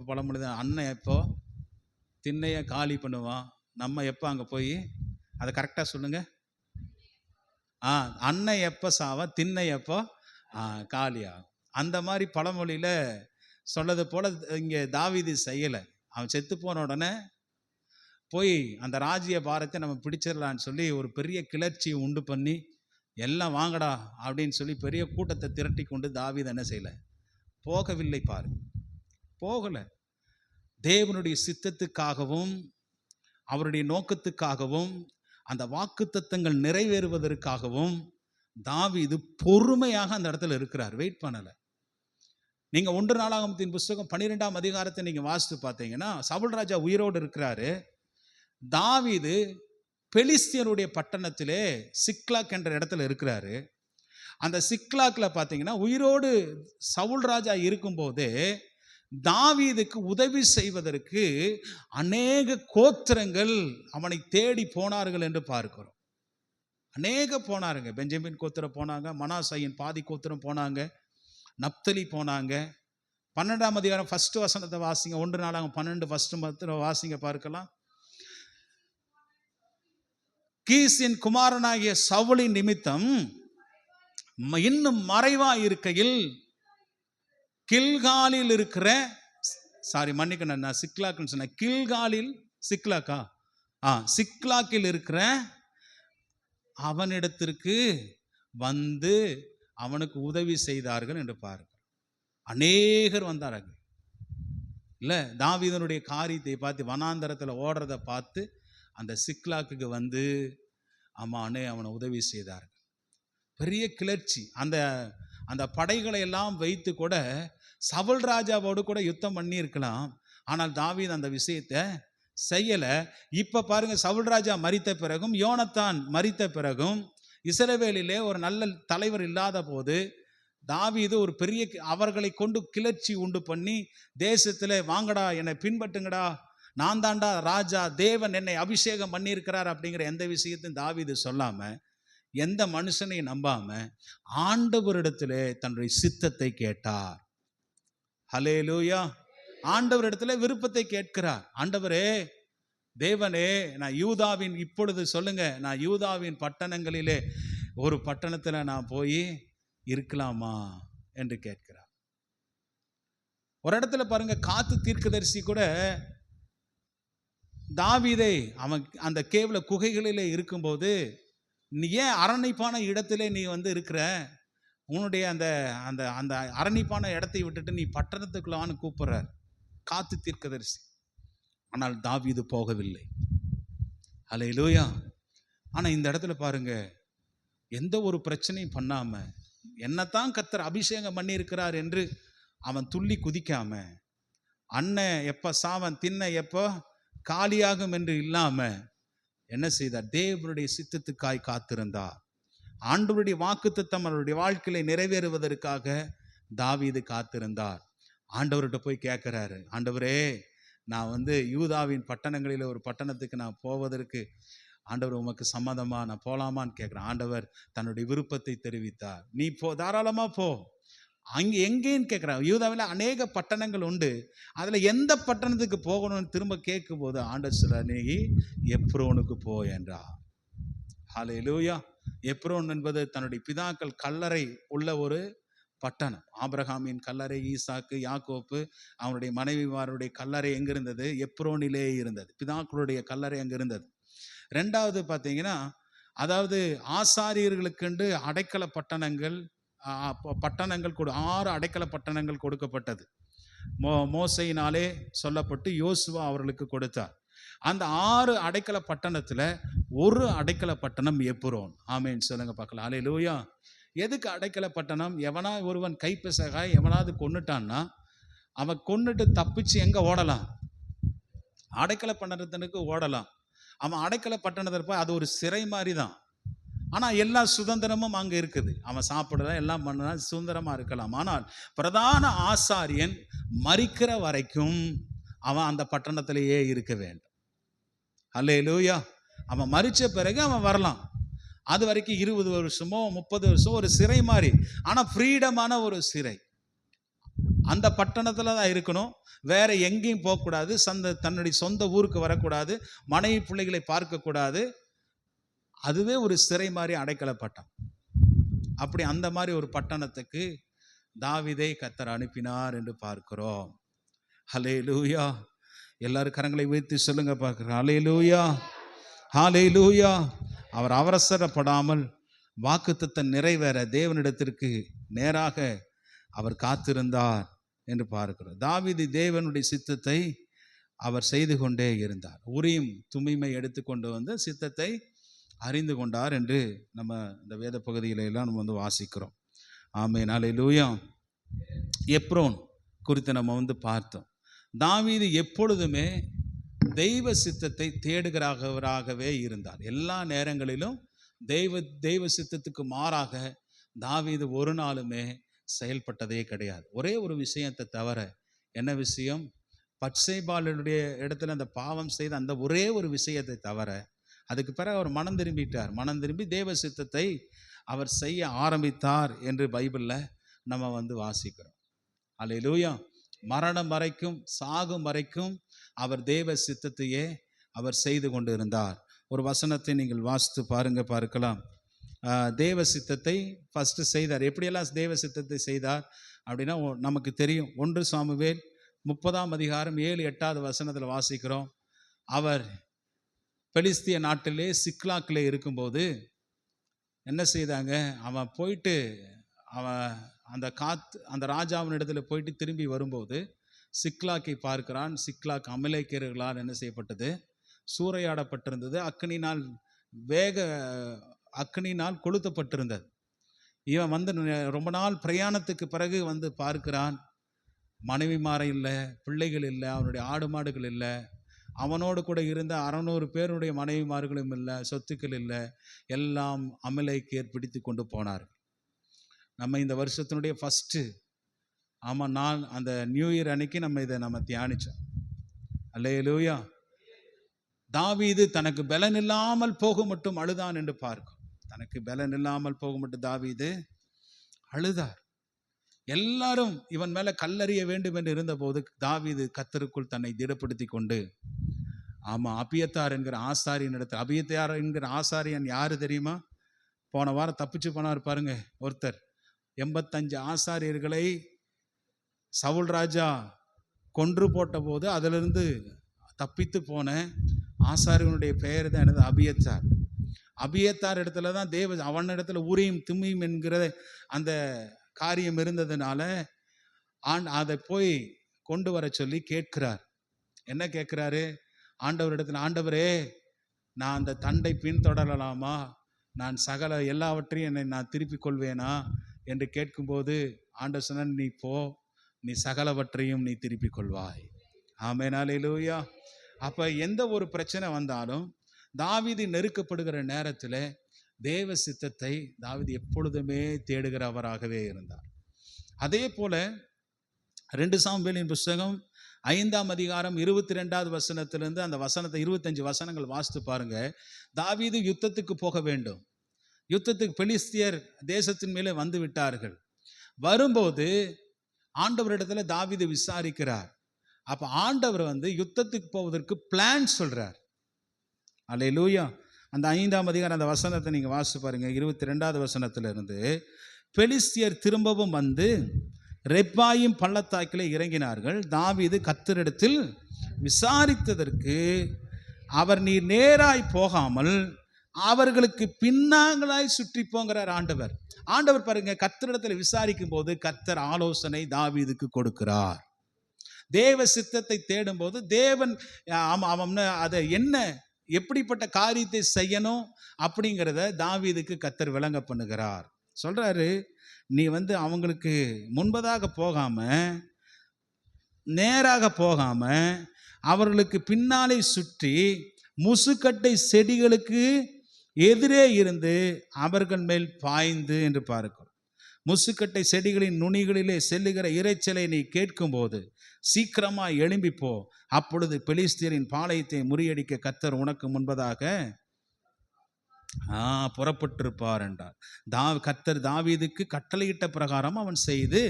பழமொழி தான். அண்ணன் எப்போ திண்ணையை காலி பண்ணுவான், நம்ம எப்போ அங்கே போய் அதை கரெக்டாக சொல்லுங்க. அன்னை எப்போ சாவா, திண்ணை எப்போ காலியாகும். அந்த மாதிரி பழமொழியில் சொல்லது போல் இங்கே தாவீது செய்யலை. அவன் செத்து போன உடனே போய் அந்த ராஜ்ய பாரத்தை நம்ம பிடிச்சிடலான்னு சொல்லி ஒரு பெரிய கிளர்ச்சியை உண்டு பண்ணி எல்லாம் வாங்கடா அப்படின்னு சொல்லி பெரிய கூட்டத்தை திரட்டி கொண்டு தாவீது என்ன செய்யலை, போகவில்லை. பாரு, போகலை. தேவனுடைய சித்தத்துக்காகவும் அவருடைய நோக்கத்துக்காகவும் அந்த வாக்குத்தத்தங்கள் நிறைவேறுவதற்காகவும் தாவீது பொறுமையாக அந்த இடத்துல இருக்கிறார், வெயிட் பண்ணலை. நீங்கள் 1 நாளாகமத்தின் புஸ்தகம் 12ஆம் அதிகாரத்தை நீங்கள் வாசித்து பார்த்தீங்கன்னா, சவுல் ராஜா உயிரோடு இருக்கிறாரு. தாவீது பெலிஸ்தியருடைய பட்டணத்திலே சிக்லாக் என்ற இடத்துல இருக்கிறாரு. அந்த சிக்லாக்கில் பார்த்தீங்கன்னா உயிரோடு சவுல் ராஜா இருக்கும்போதே தாவீதுக்கு உதவி செய்வதற்கு அநேக கோத்திரங்கள் அவனை தேடி போனார்கள் என்று பார்க்கிறோம். அநேக போனாருங்க. பெஞ்சமின் கோத்திரம் போனாங்க, மனாசையின் பாதி கோத்திரம் போனாங்க, நப்தலி போனாங்க. 12ஆம் அதிகாரம் 1 வசனத்தை வாசிங்க. 1 நாளாகமம் 12 1 வாசிங்க பார்க்கலாம். கீசின் குமாரனாகிய சவுலின் நிமித்தம் இன்னும் மறைவா இருக்கையில் கில்காலில் இருக்கிற, மன்னிக்கணும், நான் சிக்லாக்னு சொன்னேன். கில்காலில் சிக்லாக்கா, சிக்லாக்கில் இருக்கிற அவனிடத்திற்கு வந்து அவனுக்கு உதவி செய்தார்கள் என்று பாருங்க. அநேகர் வந்தார்கள். இல்லை, தாவீதனுடைய காரியத்தை பார்த்து வனாந்தரத்தில் ஓடுறதை பார்த்து அந்த சிக்லாக்கு வந்து அவனை உதவி செய்தார்கள். பெரிய கிளர்ச்சி. அந்த அந்த படைகளை எல்லாம் வைத்து கூட சவுல் ராஜாவோடு கூட யுத்தம் பண்ணி இருக்கலாம். ஆனால் தாவீது அந்த விஷயத்தை செய்யலை. இப்போ பாருங்க, சவுல் ராஜா மரித்த பிறகும் யோனத்தான் மரித்த பிறகும் இஸ்ரவேலிலே ஒரு நல்ல தலைவர் இல்லாத போது தாவீது ஒரு பெரிய அவர்களை கொண்டு கிளர்ச்சி உண்டு பண்ணி தேசத்தில் வாங்கடா, என்னை பின்பற்றுங்கடா, நான் தாண்டா ராஜா, தேவன் என்னை அபிஷேகம் பண்ணியிருக்கிறார் அப்படிங்கிற எந்த விஷயத்தையும் தாவீது சொல்லாமல், எந்த மனுஷனையும் நம்பாம ஆண்டவரிடத்திலே தன்னுடைய சித்தத்தை கேட்டார். ஹல்லேலூயா. ஆண்டவரிடத்துல விருப்பத்தை கேட்கிறார். ஆண்டவரே, தேவனே, நான் யூதாவின், இப்பொழுது சொல்லுங்க, நான் யூதாவின் பட்டணங்களிலே ஒரு பட்டணத்தில் நான் போய் இருக்கலாமா என்று கேட்கிறார். ஒரு இடத்துல பாருங்க, காத்து தீர்க்கதரிசி கூட தாவீதை அவன் அந்த கேவ்ல குகைகளிலே இருக்கும்போது, நீ ஏன் அரணிப்பான இடத்துல நீ வந்து இருக்கிற, உன்னுடைய அந்த அந்த அந்த அரணிப்பான இடத்தை விட்டுட்டு நீ பட்டணத்துக்குள்ளான்னு கூப்பிடுறார் காத்து தீர்க்கதரிசி. ஆனால் தாவீது போகவில்லை. ஹல்லேலூயா. ஆனால் இந்த இடத்துல பாருங்க, எந்த ஒரு பிரச்சனையும் பண்ணாம, என்னத்தான் கர்த்தர் அபிஷேகம் பண்ணி இருக்கிறார் என்று அவன் துள்ளி குதிக்காம, அண்ணன் எப்போ சாவன் திண்ணை எப்போ காலியாகும் என்று இல்லாம என்ன செய்தார்? தேவனுடைய சித்தத்துக்காய் காத்திருந்தார். ஆண்டவருடைய வாக்குத்தத்தம் அவருடைய வாழ்க்கையில நிறைவேறுவதற்காக தாவீது காத்திருந்தார். ஆண்டவர்கிட்ட போய் கேட்கிறாரு, ஆண்டவரே, நான் வந்து யூதாவின் பட்டணங்களில் ஒரு பட்டணத்துக்கு நான் போவதற்கு ஆண்டவர் உமக்கு சம்மதமா, நான் போகலாமான்னு கேட்குறேன். ஆண்டவர் தன்னுடைய விருப்பத்தை தெரிவித்தார். நீ போ, தாராளமாக போ. அங்கே எங்கேன்னு கேட்குறான். யூதாவில் அநேக பட்டணங்கள் உண்டு, அதில் எந்த பட்டணத்துக்கு போகணும்னு திரும்ப கேட்கும் போது ஆண்டவர் சொல்றார், நீ எப்ரோனுக்கு போ என்றார். ஹல்லேலூயா. எப்ரோன் என்பது தன்னுடைய பிதாக்கள் கல்லறை உள்ள ஒரு பட்டணம். ஆபிரகாமின் கல்லறை, ஈசாக்கு, யாக்கோப்பு, அவனுடைய மனைவிமாருடைய கல்லறை எங்கே இருந்தது? எப்ரோனிலே இருந்தது. பிதாக்களுடைய கல்லறை அங்கே இருந்தது. ரெண்டாவது பார்த்தீங்கன்னா, அதாவது ஆசாரியர்களுக்கென்று அடைக்கல பட்டணங்கள் 6 அடைக்கல பட்டணங்கள் கொடுக்கப்பட்டது. மோசையினாலே சொல்லப்பட்டு யோசுவா அவர்களுக்கு கொடுத்தார். அந்த 6 அடைக்கல பட்டணத்தில் ஒரு அடைக்கல பட்டணம் எப்ரோன். ஆமேன் சொல்லுங்க பார்க்கலாம். ஹல்லேலூயா. எதுக்கு அடைக்கல பட்டணம்? எவனா ஒருவன் கைப்பசகாய் எவனாவது கொன்னுட்டான்னா அவன் கொன்னுட்டு தப்பிச்சு எங்கே ஓடலாம்? அடைக்கல பட்டணத்தினுக்கு ஓடலாம். அவன் அடைக்கல பட்டணத்தில் போய் அது ஒரு சிறை மாதிரி தான். ஆனால் எல்லா சுதந்திரமும் அங்கே இருக்குது. அவன் சாப்பிடலாம், எல்லாம் பண்ணலாம், சுதந்திரமாக இருக்கலாம். ஆனால் பிரதான ஆசாரியன் மரிக்கிற வரைக்கும் அவன் அந்த பட்டணத்திலேயே இருக்க வேண்டும். ஹல்லேலூயா. அவன் மரித்த பிறகு அவன் வரலாம். அது வரைக்கும் 20 வருஷமோ 30 வருஷமோ ஒரு சிறை மாதிரி, ஆனால் ஃப்ரீடமான ஒரு சிறை. அந்த பட்டணத்தில் தான் இருக்கணும், வேற எங்கேயும் போகக்கூடாது, தன்னுடைய சொந்த ஊருக்கு வரக்கூடாது, மனைவி பிள்ளைகளை பார்க்கக்கூடாது. அதுவே ஒரு சிறை மாதிரி அடைக்கலப்பட்டான். அப்படி அந்த மாதிரி ஒரு பட்டணத்துக்கு தாவீதை கர்த்தர் அனுப்பினார் என்று பார்க்கிறோம். ஹல்லேலூயா. எல்லாரும் கரங்களை உயர்த்தி சொல்லுங்க பார்க்கிறோம். ஹல்லேலூயா, ஹல்லேலூயா. அவர் அவசரப்படாமல் வாக்குத்தத்தம் நிறைவேற தேவனிடத்திற்கு நேராக அவர் காத்திருந்தார் என்று பார்க்கிறோம். தாவீது தேவனுடைய சித்தத்தை அவர் செய்து கொண்டே இருந்தார். உரீம் தும்மீமை எடுத்துக்கொண்டு வந்து சித்தத்தை அறிந்து கொண்டார் என்று நம்ம இந்த வேத பகுதியில எல்லாம் நம்ம வந்து வாசிக்கிறோம். ஆமென், ஹல்லேலூயா. எப்ரோன் குறித்து நம்ம பார்த்தோம். தாவீது எப்பொழுதுமே தெய்வ சித்தத்தை தேடுகிறவராகவே இருந்தார். எல்லா நேரங்களிலும் தெய்வ சித்தத்துக்கு மாறாக தாவீது ஒரு நாளுமே செயல்பட்டதே கிடையாது. ஒரே ஒரு விஷயத்தை தவிர. என்ன விஷயம்? பத்சேபாளுடைய இடத்துல அந்த பாவம் செய்த அந்த ஒரே ஒரு விஷயத்தை தவிர, அதுக்கு பிறகு அவர் மனம் திரும்பிட்டார். மனம் திரும்பி தேவ சித்தத்தை அவர் செய்ய ஆரம்பித்தார் என்று பைபிளில் நம்ம வாசிக்கிறோம். அல்லேலூயா. மரணம் வரைக்கும், சாகும் வரைக்கும் அவர் தேவ சித்தத்தையே அவர் செய்து கொண்டு இருந்தார். ஒரு வசனத்தை நீங்கள் வாசித்து பார்க்கலாம். தேவ சித்தத்தை ஃபஸ்ட்டு செய்தார். எப்படியெல்லாம் தேவ சித்தத்தை செய்தார் அப்படின்னா நமக்கு தெரியும். 1 சாமுவேல் 30ஆம் அதிகாரம் 7-8 வசனத்தில் வாசிக்கிறோம். அவர் பெலிஸ்திய நாட்டிலே சிக்லாக்கிலே இருக்கும்போது என்ன செய்தாங்க? அவன் போயிட்டு அந்த ராஜாவின் இடத்துல போயிட்டு திரும்பி வரும்போது சிக்லாக்கை பார்க்கிறான். சிக்லாக் அமலேக்கியர்களால் என்ன செய்யப்பட்டது? சூறையாடப்பட்டிருந்தது. அக்னினால் கொளுத்தப்பட்டிருந்தது. இவன் ரொம்ப நாள் பிரயாணத்துக்கு பிறகு பார்க்கிறான். மனைவிமார இல்லை, பிள்ளைகள் இல்லை, அவனுடைய ஆடு மாடுகள் இல்லை, அவனோடு கூட இருந்த 600 பேருடைய மனைவிமார்களும் இல்லை, சொத்துக்கள் இல்லை, எல்லாம் அமலேக்கியர் பிடித்து கொண்டு போனார்கள். நம்ம இந்த வருஷத்தினுடைய ஃபஸ்ட்டு நாள், அந்த நியூ இயர் அன்னைக்கு நம்ம தியானிச்சோம். அல்லேலூயா. தாவீது தனக்கு பலன் இல்லாமல் போக மட்டும் அழுதான் என்று பார்க்கும். தனக்கு பலன் இல்லாமல் போக மட்டும் தாவீது அழுதார். எல்லாரும் இவன் மேல கல்லறிய வேண்டும் என்று இருந்தபோது தாவீது கர்த்தருக்குள் தன்னை திடப்படுத்தி கொண்டு, அபியத்தார் என்கிற ஆசாரியன் இடத்துல, அபியத்தார் என்கிற ஆசாரியன் யாரு தெரியுமா? போன வாரம் தப்பிச்சு போனார் பாருங்க ஒருத்தர். 85 ஆசாரியர்களை சவுல் ராஜா கொன்று போட்ட போது அதிலிருந்து தப்பித்து போன ஆசாரியனுடைய பெயர் தான் எனது அபியத்தார். அபியத்தார் இடத்துல தான் அவன் இடத்துல உரீம் தும்மீம் என்கிற அந்த காரியம் இருந்ததுனால அதை போய் கொண்டு வர சொல்லி கேட்கிறார். என்ன கேட்கிறாரு? ஆண்டவரிடத்துல, ஆண்டவரே, நான் அந்த தண்டை பின்தொடரலாமா? நான் சகல எல்லாவற்றையும் நான் திருப்பிக் கொள்வேனா என்று கேட்கும்போது ஆண்டவர் சொன்னார், நீ போ, நீ சகலவற்றையும் நீ திருப்பிக் கொள்வாய். ஆமென், அல்லேலூயா. அப்ப எந்த ஒரு பிரச்சனை வந்தாலும் தாவீது நெருக்கப்படுகிற நேரத்தில் தேவ சித்தத்தை தாவீது எப்பொழுதுமே தேடுகிறவராகவே இருந்தார். அதே போல 2 சாமுவேலின் புஸ்தகம் 5ஆம் அதிகாரம் 22வது வசனத்திலிருந்து அந்த வசனத்தை 25 வசனங்கள் வாசித்து பாருங்க. தாவீது யுத்தத்துக்கு போக வேண்டும். யுத்தத்துக்கு பெலிஸ்தியர் தேசத்தின் மேலே வந்து விட்டார்கள். வரும்போது ஆண்டவரிடத்துல தாவீது விசாரிக்கிறார். அப்ப ஆண்டவர் யுத்தத்துக்கு போவதற்கு பிளான் சொல்றார். அல்லேலூயா. அந்த 5ஆம் அதிகாரம் அந்த வசனத்தை நீங்க வாசித்து பாருங்க. 22வது வசனத்திலிருந்து, பெலிஸ்தியர் திரும்பவும் ரெப்பாயிம் பள்ளத்தாக்கிலே இறங்கினார்கள். தாவீது கர்த்தரிடத்தில் விசாரித்ததற்கு அவர், நீர் நேராய் போகாமல் அவர்களுக்கு பின்னாங்களாய் சுற்றி போங்கிறார் ஆண்டவர். ஆண்டவர் பாருங்க, கர்த்தரிடத்தில் விசாரிக்கும் போது கர்த்தர் ஆலோசனை தாவீதுக்கு கொடுக்கிறார். தேவ சித்தத்தை தேடும் போது தேவன் அவன் அதை என்ன எப்படிப்பட்ட காரியத்தை செய்யணும் அப்படிங்கிறத தாவீதுக்கு கர்த்தர் விளங்க பண்ணுகிறார். சொல்றாரு, நீ அவங்களுக்கு முன்பதாக போகாம, நேராக போகாம, அவர்களுக்கு பின்னாலே சுற்றி முசுக்கட்டை செடிகளுக்கு எதிரே இருந்து அவர்கள் மேல் பாய்ந்து என்று பார்க்கிறோம். முசுக்கட்டை செடிகளின் நுனிகளிலே செல்லுகிற இரைச்சலை நீ கேட்கும்போது சீக்கிரமாய் எழும்பிப்போ, அப்பொழுது பெலிஸ்தியரின் பாளையத்தை முறியடிக்க கர்த்தர் உனக்கு முன்பதாக புறப்பட்டிருப்பார் என்றார். கர்த்தர் தாவீதுக்கு கட்டளையிட்ட பிரகாரம் அவன் செய்து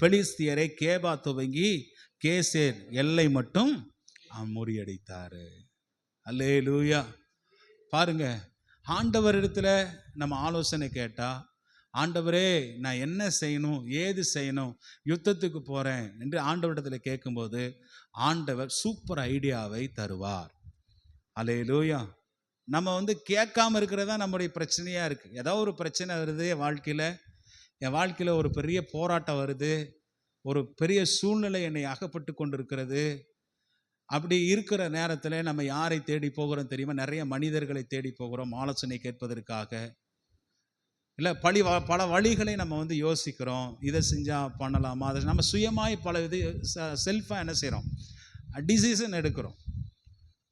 பெலிஸ்தியரை கேபா துவங்கி கேசேர் எல்லை மட்டும் அவன் முறியடித்தார். அல்லேலூயா. பாருங்க, ஆண்டவரிடத்துல நம்ம ஆலோசனை கேட்டா, ஆண்டவரே நான் என்ன செய்யணும், ஏது செய்யணும், யுத்தத்துக்கு போகிறேன் என்று ஆண்டவரிடத்தில் கேட்கும்போது ஆண்டவர் சூப்பர் ஐடியாவை தருவார். அல்லேலூயா. நம்ம கேட்காம இருக்கிறதா நம்முடைய பிரச்சனையாக இருக்குது. ஏதோ ஒரு பிரச்சனை வருது என் வாழ்க்கையில் ஒரு பெரிய போராட்டம் வருது, ஒரு பெரிய சூழ்நிலை என்னை அகப்பட்டு கொண்டு இருக்கிறது. அப்படி இருக்கிற நேரத்தில் நம்ம யாரை தேடி போகிறோம் தெரியுமா? நிறைய மனிதர்களை தேடி போகிறோம் ஆலோசனை கேட்பதற்காக. இல்லை பல வழிகளை நம்ம யோசிக்கிறோம். இதை செஞ்சால் பண்ணலாமா, அதை நம்ம சுயமாய் பல செல்ஃபாக என்ன செய்கிறோம், டிசிஷன் எடுக்கிறோம்,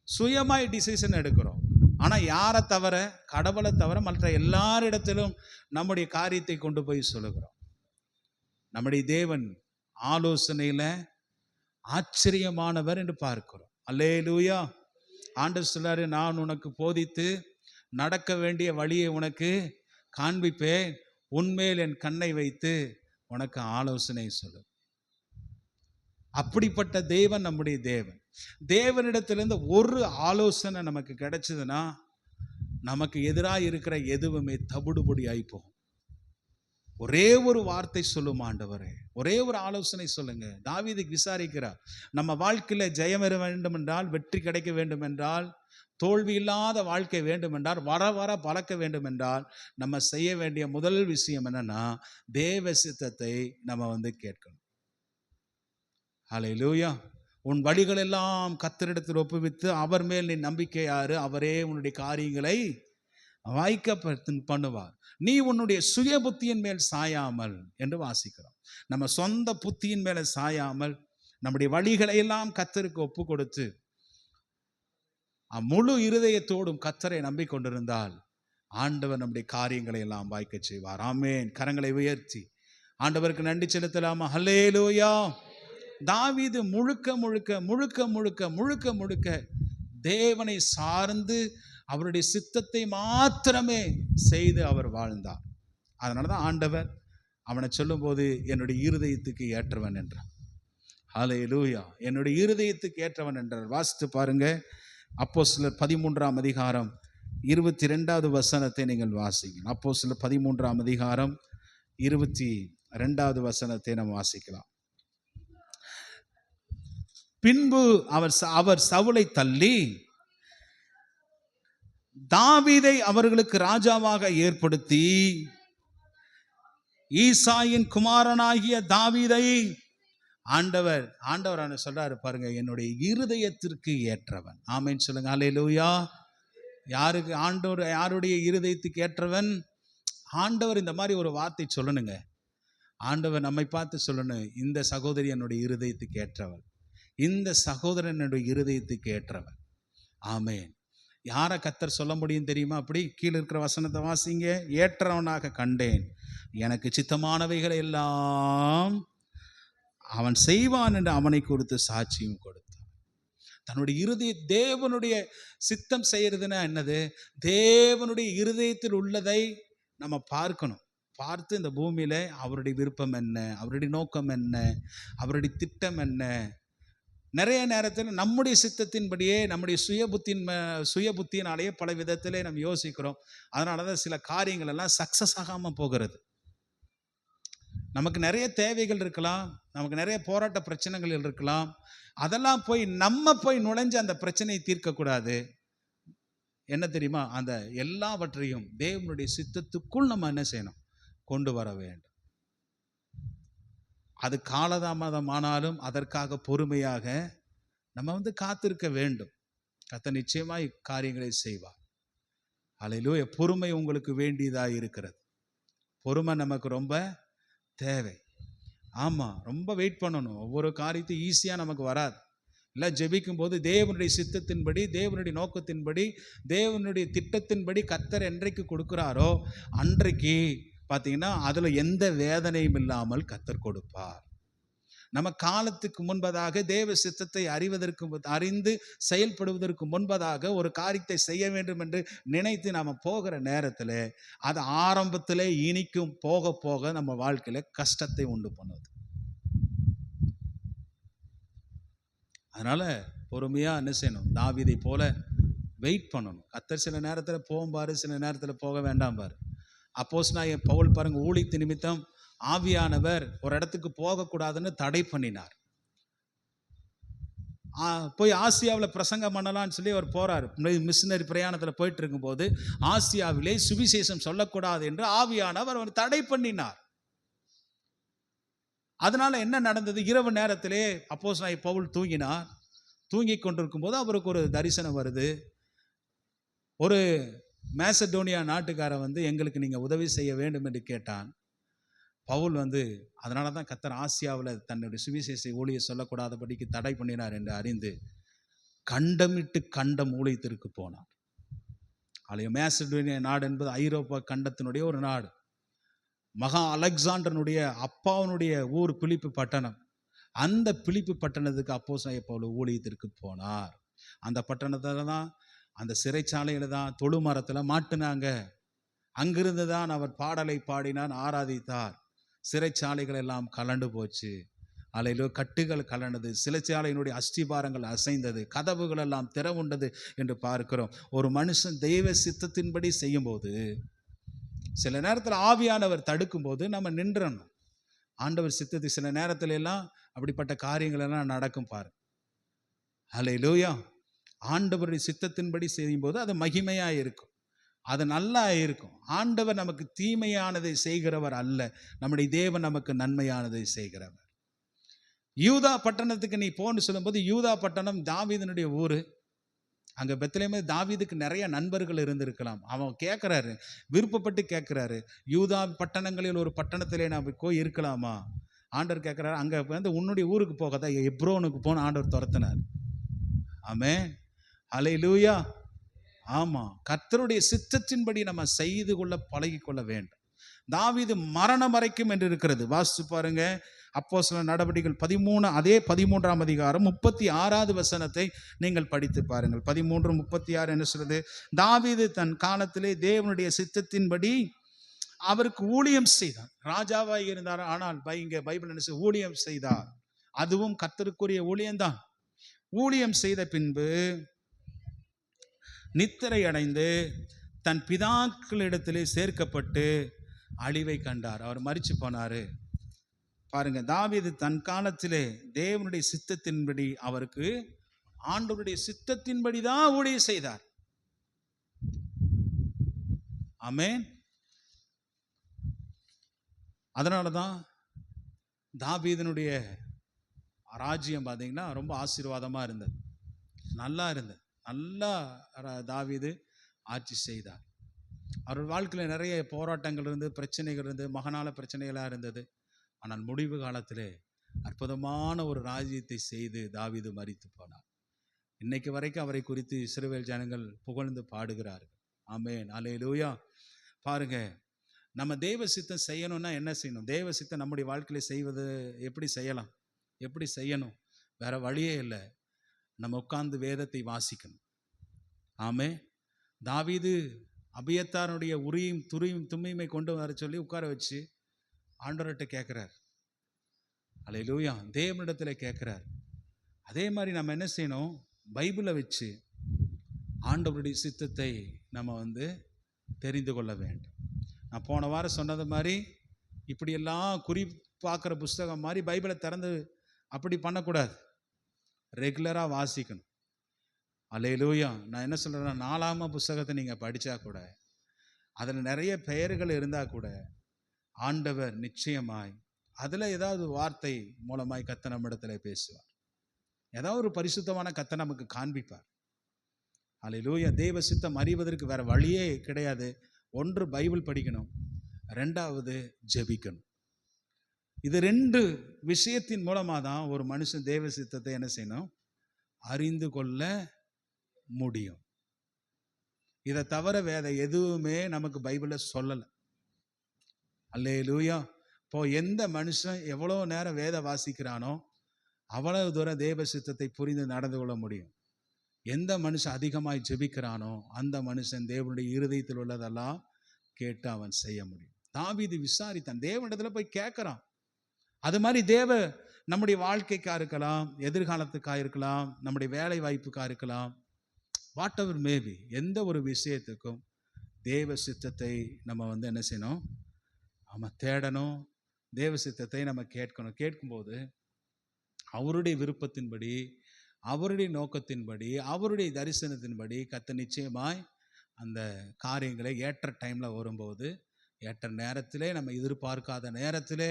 சுயமாய் டிசிஷன் எடுக்கிறோம். ஆனால் யாரை தவிர, கடவுளை தவிர மற்ற எல்லாரிடத்திலும் நம்முடைய காரியத்தை கொண்டு போய் சொல்லுகிறோம். நம்முடைய தேவன் ஆலோசனையில் ஆச்சரியமானவர் என்று பார்க்கிறோம். அல்லேலூயா. ஆண்டவர் சொல்றாரு, நான் உனக்கு போதித்து நடக்க வேண்டிய வழியை உனக்கு காண்பிப்பேன், உன்மேல் என் கண்ணை வைத்து உனக்கு ஆலோசனை சொல்லு. அப்படிப்பட்ட தேவன் நம்முடைய தேவன். தேவனிடத்திலிருந்து ஒரு ஆலோசனை நமக்கு கிடைச்சதுன்னா நமக்கு எதிராக இருக்கிற எதுவுமே தவிடுபொடி ஆயிப்போம். ஒரே ஒரு வார்த்தை சொல்லும் ஆண்டவரே, ஒரே ஒரு ஆலோசனை சொல்லுங்க. தாவீதுக்கு விசாரிக்கிறார், நம்ம வாழ்க்கையில் ஜெயம் பெற வேண்டும் என்றால், வெற்றி கிடைக்க வேண்டும் என்றால், தோல்வி இல்லாத வாழ்க்கை வேண்டும் என்றால், வர வர பழக்க வேண்டும் என்றால், நம்ம செய்ய வேண்டிய முதல் விஷயம் என்னன்னா, தேவ சித்தத்தை நம்ம கேட்கணும். ஹல்லேலூயா. உன் வழிகள் எல்லாம் கர்த்தரிடத்தில் ஒப்புவித்து அவர் மேல் நீ நம்பிக்கையாரு, அவரே உன்னுடைய காரியங்களை வாய்க்க பண்ணுவார். நீ உன்னுடைய சுய புத்தியின் மேல் சாயாமல் என்று வாசிக்கிறோம். நம்ம சொந்த புத்தியின் மேல சாயாமல் நம்முடைய வழிகளை எல்லாம் கர்த்தருக்கு ஒப்பு கொடுத்து முழு இருதயத்தோடும் கர்த்தரை நம்பிக்கொண்டிருந்தால் ஆண்டவர் நம்முடைய காரியங்களை எல்லாம் வாய்க்க செய்வார். ஆமென். கரங்களை உயர்த்தி ஆண்டவருக்கு நன்றி செலுத்தலாமா? ஹல்லேலூயா. தாவீது முழுக்க முழுக்க முழுக்க முழுக்க முழுக்க முழுக்க தேவனை சார்ந்து அவருடைய சித்தத்தை மாத்திரமே செய்து அவர் வாழ்ந்தார். அதனால தான் ஆண்டவர் அவனை சொல்லும்போது என்னுடைய இருதயத்துக்கு ஏற்றவன் என்றார். ஹல்லேலூயா. என்னுடைய இருதயத்துக்கு ஏற்றவன் என்றார். வாசித்து பாருங்க, அப்போஸ்தலர் 13ஆம் அதிகாரம் 22வது வசனத்தை நீங்கள் வாசிங்க. அப்போஸ்தலர் 13ஆம் அதிகாரம் 22வது வசனத்தை நாம் வாசிக்கலாம். பின்பு அவர் சவுலை தள்ளி தாவீதை அவர்களுக்கு ராஜாவாக ஏற்படுத்தி ஈசாயின் குமாரனாகிய தாவீதை ஆண்டவர் சொல்றாரு பாருங்க, என்னுடைய இருதயத்திற்கு ஏற்றவன். ஆமென் சொல்லுங்க. ஹல்லேலூயா. யாருக்கு ஆண்டவர், யாருடைய இருதயத்துக்கு ஏற்றவன்? ஆண்டவர் இந்த மாதிரி ஒரு வார்த்தை சொல்லணுங்க. ஆண்டவர் நம்மை பார்த்து சொல்லணும், இந்த சகோதரி என்னுடைய இருதயத்துக்கு ஏற்றவன், இந்த சகோதரன் என்னுடைய இருதயத்துக்கு ஏற்றவன். ஆமென். யாரை கர்த்தர் சொல்ல முடியும் தெரியுமா? அப்படி கீழே இருக்கிற வசனத்தை வாசிங்க. ஏற்றவனாக கண்டேன், எனக்கு சித்தமானவைகளை எல்லாம் அவன் செய்வான் என்று அவனை குறித்து சாட்சியும் கொடுத்தான். தன்னுடைய இருதய தேவனுடைய சித்தம் செய்யறதுன்னா என்னது? தேவனுடைய இருதயத்தில் உள்ளதை நம்ம பார்க்கணும். பார்த்து இந்த பூமியில அவருடைய விருப்பம் என்ன, அவருடைய நோக்கம் என்ன, அவருடைய திட்டம் என்ன. நிறைய நேரத்தில் நம்முடைய சித்தத்தின்படியே நம்முடைய சுய புத்தியினாலேயே பல விதத்திலே நம்ம யோசிக்கிறோம். அதனால தான் சில காரியங்கள் எல்லாம் சக்சஸ் ஆகாமல் போகிறது. நமக்கு நிறைய தேவைகள் இருக்கலாம், நமக்கு நிறைய போராட்ட பிரச்சனைகள் இருக்கலாம். அதெல்லாம் நம்ம போய் நுழைஞ்சு அந்த பிரச்சனையை தீர்க்கக்கூடாது. என்ன தெரியுமா? அந்த எல்லாவற்றையும் தேவனுடைய சித்தத்துக்குள் நம்ம என்ன செய்யணும்? கொண்டு வர வேண்டும். அது காலதாமதமானாலும் அதற்காக பொறுமையாக நம்ம காத்திருக்க வேண்டும். கர்த்தர் நிச்சயமாய் காரியங்களை செய்வார். ஹல்லேலூயா. பொறுமை உங்களுக்கு வேண்டியதாக இருக்கிறது. பொறுமை நமக்கு ரொம்ப தேவை. ஆமாம், ரொம்ப வெயிட் பண்ணணும். ஒவ்வொரு காரியத்தையும் ஈஸியாக நமக்கு வராது. இல்லை, ஜெபிக்கும் போது தேவனுடைய சித்தத்தின்படி, தேவனுடைய நோக்கத்தின்படி, தேவனுடைய திட்டத்தின்படி கர்த்தர் என்றைக்கு கொடுக்குறாரோ அன்றைக்கு பார்த்தீங்கன்னா அதில் எந்த வேதனையும் இல்லாமல் கர்த்தர் கொடுப்பார். நம்ம காலத்துக்கு முன்பதாக தேவ சித்தத்தை அறிந்து செயல்படுவதற்கு முன்பதாக ஒரு காரியத்தை செய்ய வேண்டும் என்று நினைத்து நாம் போகிற நேரத்தில் அது ஆரம்பத்தில் இனிக்கும், போக போக நம்ம வாழ்க்கையில கஷ்டத்தை உண்டு பண்ணுது. அதனால பொறுமையா என்ன செய்யணும்? தாவீதை போல வெயிட் பண்ணணும். கர்த்தர் சில நேரத்தில் போகும்பாரு, சில நேரத்தில் போக வேண்டாம் பாரு. அப்போஸ்தலனாகிய பவுல் பாருங்க, ஊழியத்து நிமித்தம் ஆவியானவர் ஒரு இடத்துக்கு போகக்கூடாதுன்னு தடை பண்ணினார். போய் ஆசியாவில் பிரசங்கம் பண்ணலான்னு சொல்லி அவர் போறாரு. மிஷினரி பிரயாணத்தில் போயிட்டு இருக்கும்போது ஆசியாவிலே சுவிசேஷம் சொல்லக்கூடாது என்று ஆவியானவர் அவர் தடை பண்ணினார். அதனால என்ன நடந்தது? இரவு நேரத்திலே அப்போஸ்தலனாகிய பவுல் தூங்கினார். தூங்கி கொண்டிருக்கும் போது அவருக்கு ஒரு தரிசனம் வருது. ஒரு மேசடோனியா நாட்டுக்காரன் வந்து எங்களுக்கு நீங்கள் உதவி செய்ய வேண்டும் என்று கேட்டான். பவுல் வந்து அதனால தான் கர்த்தர் ஆசியாவில் தன்னுடைய சுவிசேஷ ஊழியை சொல்லக்கூடாதபடிக்கு தடை பண்ணினார் என்று அறிந்து கண்டமிட்டு கண்டம் ஊழியத்திற்கு போனார். அலைய மேசடோனியா நாடு என்பது ஐரோப்பா கண்டத்தினுடைய ஒரு நாடு. மகா அலெக்சாண்டனுடைய அப்பாவனுடைய ஊர் பிலிப்பு பட்டணம். அந்த பிலிப்பு பட்டணத்துக்கு அப்போஸ்தலனாகிய பவுல் ஊழியத்திற்கு போனார். அந்த பட்டணத்தில் தான், அந்த சிறைச்சாலையில் தான் தொழுமரத்தில் மாட்டினாங்க. அங்கிருந்து தான் அவர் பாடலை பாடினார், ஆராதித்தார். சிறைச்சாலைகள் எல்லாம் கலண்டு போச்சு. அலையிலோ கட்டுகள் கலண்டது, சிறைச்சாலையினுடைய அஸ்திபாரங்கள் அசைந்தது, கதவுகள் எல்லாம் திறவுண்டது என்று பார்க்கிறோம். ஒரு மனுஷன் தெய்வ சித்தத்தின்படி செய்யும்போது சில நேரத்தில் ஆவியானவர் தடுக்கும் போது நம்ம நின்றணும். ஆண்டவர் சித்தத்தை சில நேரத்துல எல்லாம் அப்படிப்பட்ட காரியங்கள் எல்லாம் நடக்கும் பாரு. ஹல்லேலூயா. ஆண்டவருடைய சித்தத்தின்படி செய்யும்போது அது மகிமையா இருக்கும், அது நல்லா இருக்கும். ஆண்டவர் நமக்கு தீமையானதை செய்கிறவர் அல்ல, நம்முடைய தேவன் நமக்கு நன்மையானதை செய்கிறவர். யூதா பட்டணத்துக்கு நீ போன்னு சொல்லும்போது, யூதா பட்டணம் தாவீதினுடைய ஊரு. அங்கே பெத்லெகேமே தாவீதுக்கு நிறைய நண்பர்கள் இருந்திருக்கலாம். அவன் கேட்குறாரு, விருப்பப்பட்டு கேட்குறாரு, யூதா பட்டணங்களில் ஒரு பட்டணத்திலே நான் போய் இருக்கலாமா? ஆண்டவர் கேட்குறாரு, அங்கே வந்து உன்னுடைய ஊருக்கு போகாத, எப்ரோனுக்கு போன ஆண்டவர் துரத்தினார். ஆமென், ஹல்லேலூயா. ஆமாம், கர்த்தருடைய சித்தத்தின்படி நம்ம செய்து கொள்ள பழகி கொள்ள வேண்டும். தாவீது மரணம் வரைக்கும் என்று இருக்கிறது. வாசித்து பாருங்க, அப்போஸ்தலர் நடவடிக்கைகள் 13, அதே 13ஆம் அதிகாரம் 36வது வசனத்தை நீங்கள் படித்து பாருங்கள். 13:36 என்ன சொல்றது? தாவீது தன் காலத்திலே தேவனுடைய சித்தத்தின்படி அவருக்கு ஊழியம் செய்தார். ராஜாவாக இருந்தார், ஆனால் இங்கே பைபிள் என்ன செய்ய, ஊழியம் செய்தார். அதுவும் கர்த்தருக்குரிய ஊழியம்தான். ஊழியம் செய்த பின்பு நித்திரை அடைந்து தன் பிதாக்களிடத்திலே சேர்க்கப்பட்டு அழிவை கண்டார். அவர் மரிச்சு போனாரு. பாருங்க, தாவீது தன் காலத்திலே தேவனுடைய சித்தத்தின்படி, அவருக்கு ஆண்டவருடைய சித்தத்தின்படி தான் ஊழியம் செய்தார். ஆமென். அதனால தான் தாவீதினுடைய ராஜ்யம் பார்த்தீங்கன்னா ரொம்ப ஆசீர்வாதமா இருந்தது, நல்லா இருந்தது. நல்லா தாவீது ஆட்சி செய்தார். அவர் வாழ்க்கையில் நிறைய போராட்டங்கள் இருந்து, பிரச்சனைகள் இருந்து, மகனால பிரச்சனைகளாக இருந்தது. ஆனால் முடிவு காலத்திலே அற்புதமான ஒரு ராஜ்யத்தை செய்து தாவீது மரித்து போனார். இன்னைக்கு வரைக்கும் அவரை குறித்து இஸ்ரவேல் ஜனங்கள் புகழ்ந்து பாடுகிறார்கள். ஆமென், அல்லேலூயா. பாருங்க, நம்ம தேவ சித்தம் செய்யணும்னா என்ன செய்யணும்? தேவ சித்தம் நம்முடைய வாழ்க்கையில செய்வது எப்படி செய்யலாம், எப்படி செய்யணும்? வேற வழியே இல்லை, நம்ம உட்கார்ந்து வேதத்தை வாசிக்கணும். ஆமே, தாவீது அபியத்தாருடைய உரியும் துரியும் தும்மியுமை கொண்டு வர சொல்லி உட்கார வச்சு ஆண்டவர்கிட்ட கேட்குறார். அல்லேலூயா, தேவனிடத்தில் கேட்குறார். அதே மாதிரி நம்ம என்ன செய்யணும்? பைபிளை வச்சு ஆண்டவருடைய சித்தத்தை நம்ம தெரிந்து கொள்ள வேண்டும். நான் போன வாரம் சொன்னது மாதிரி இப்படியெல்லாம் குறி பார்க்குற புஸ்தகம் மாதிரி பைபிளை திறந்து அப்படி பண்ணக்கூடாது, ரெகுலராக வாசிக்கணும். அல்லேலூயா. நான் என்ன சொல்கிறேன்னா, 4ஆம் புஸ்தகத்தை நீங்கள் படித்தா கூட அதில் நிறைய பெயர்கள் இருந்தால் கூட ஆண்டவர் நிச்சயமாய் அதில் ஏதாவது வார்த்தை மூலமாய் கர்த்தர் நம்மிடத்தில் பேசுவார். ஏதாவது ஒரு பரிசுத்தமான கர்த்தர் நமக்கு காண்பிப்பார். அல்லேலூயா. தேவ சித்தம் அறிவதற்கு வேற வழியே கிடையாது. ஒன்று பைபிள் படிக்கணும், ரெண்டாவது ஜெபிக்கணும். இது 2 விஷயத்தின் மூலமாக தான் ஒரு மனுஷன் தேவ சித்தத்தை என்ன செய்யணும்? அறிந்து கொள்ள முடியும். இதை தவிர வேற எதுவுமே நமக்கு பைபிளில் சொல்லலை. அல்லேலூயா. இப்போ எந்த மனுஷன் எவ்வளோ நேரம் வேத வாசிக்கிறானோ அவ்வளவு தூரம் தேவ சித்தத்தை புரிந்து நடந்து கொள்ள முடியும். எந்த மனுஷன் அதிகமாய் ஜெபிக்கிறானோ அந்த மனுஷன் தேவனுடைய இருதயத்தில் உள்ளதெல்லாம் கேட்டு அவன் செய்ய முடியும். தாவீது விசாரித்தான், தேவனிடத்துல போய் கேட்கிறான். அது மாதிரி நம்முடைய வாழ்க்கைக்கா இருக்கலாம், எதிர்காலத்துக்கா இருக்கலாம், நம்முடைய வேலை வாய்ப்புக்கா இருக்கலாம், வாட் எவர் மேபி, எந்த ஒரு விஷயத்துக்கும் தேவ சித்தத்தை நம்ம என்ன செய்யணும், நம்ம தேடணும். தேவ சித்தத்தை நம்ம கேட்கணும். கேட்கும்போது அவருடைய விருப்பத்தின்படி, அவருடைய நோக்கத்தின்படி, அவருடைய தரிசனத்தின்படி கர்த்தர் நிச்சயமாய் அந்த காரியங்களை ஏற்ற டைமில் வரும்போது, ஏற்ற நேரத்திலே, நம்ம எதிர்பார்க்காத நேரத்திலே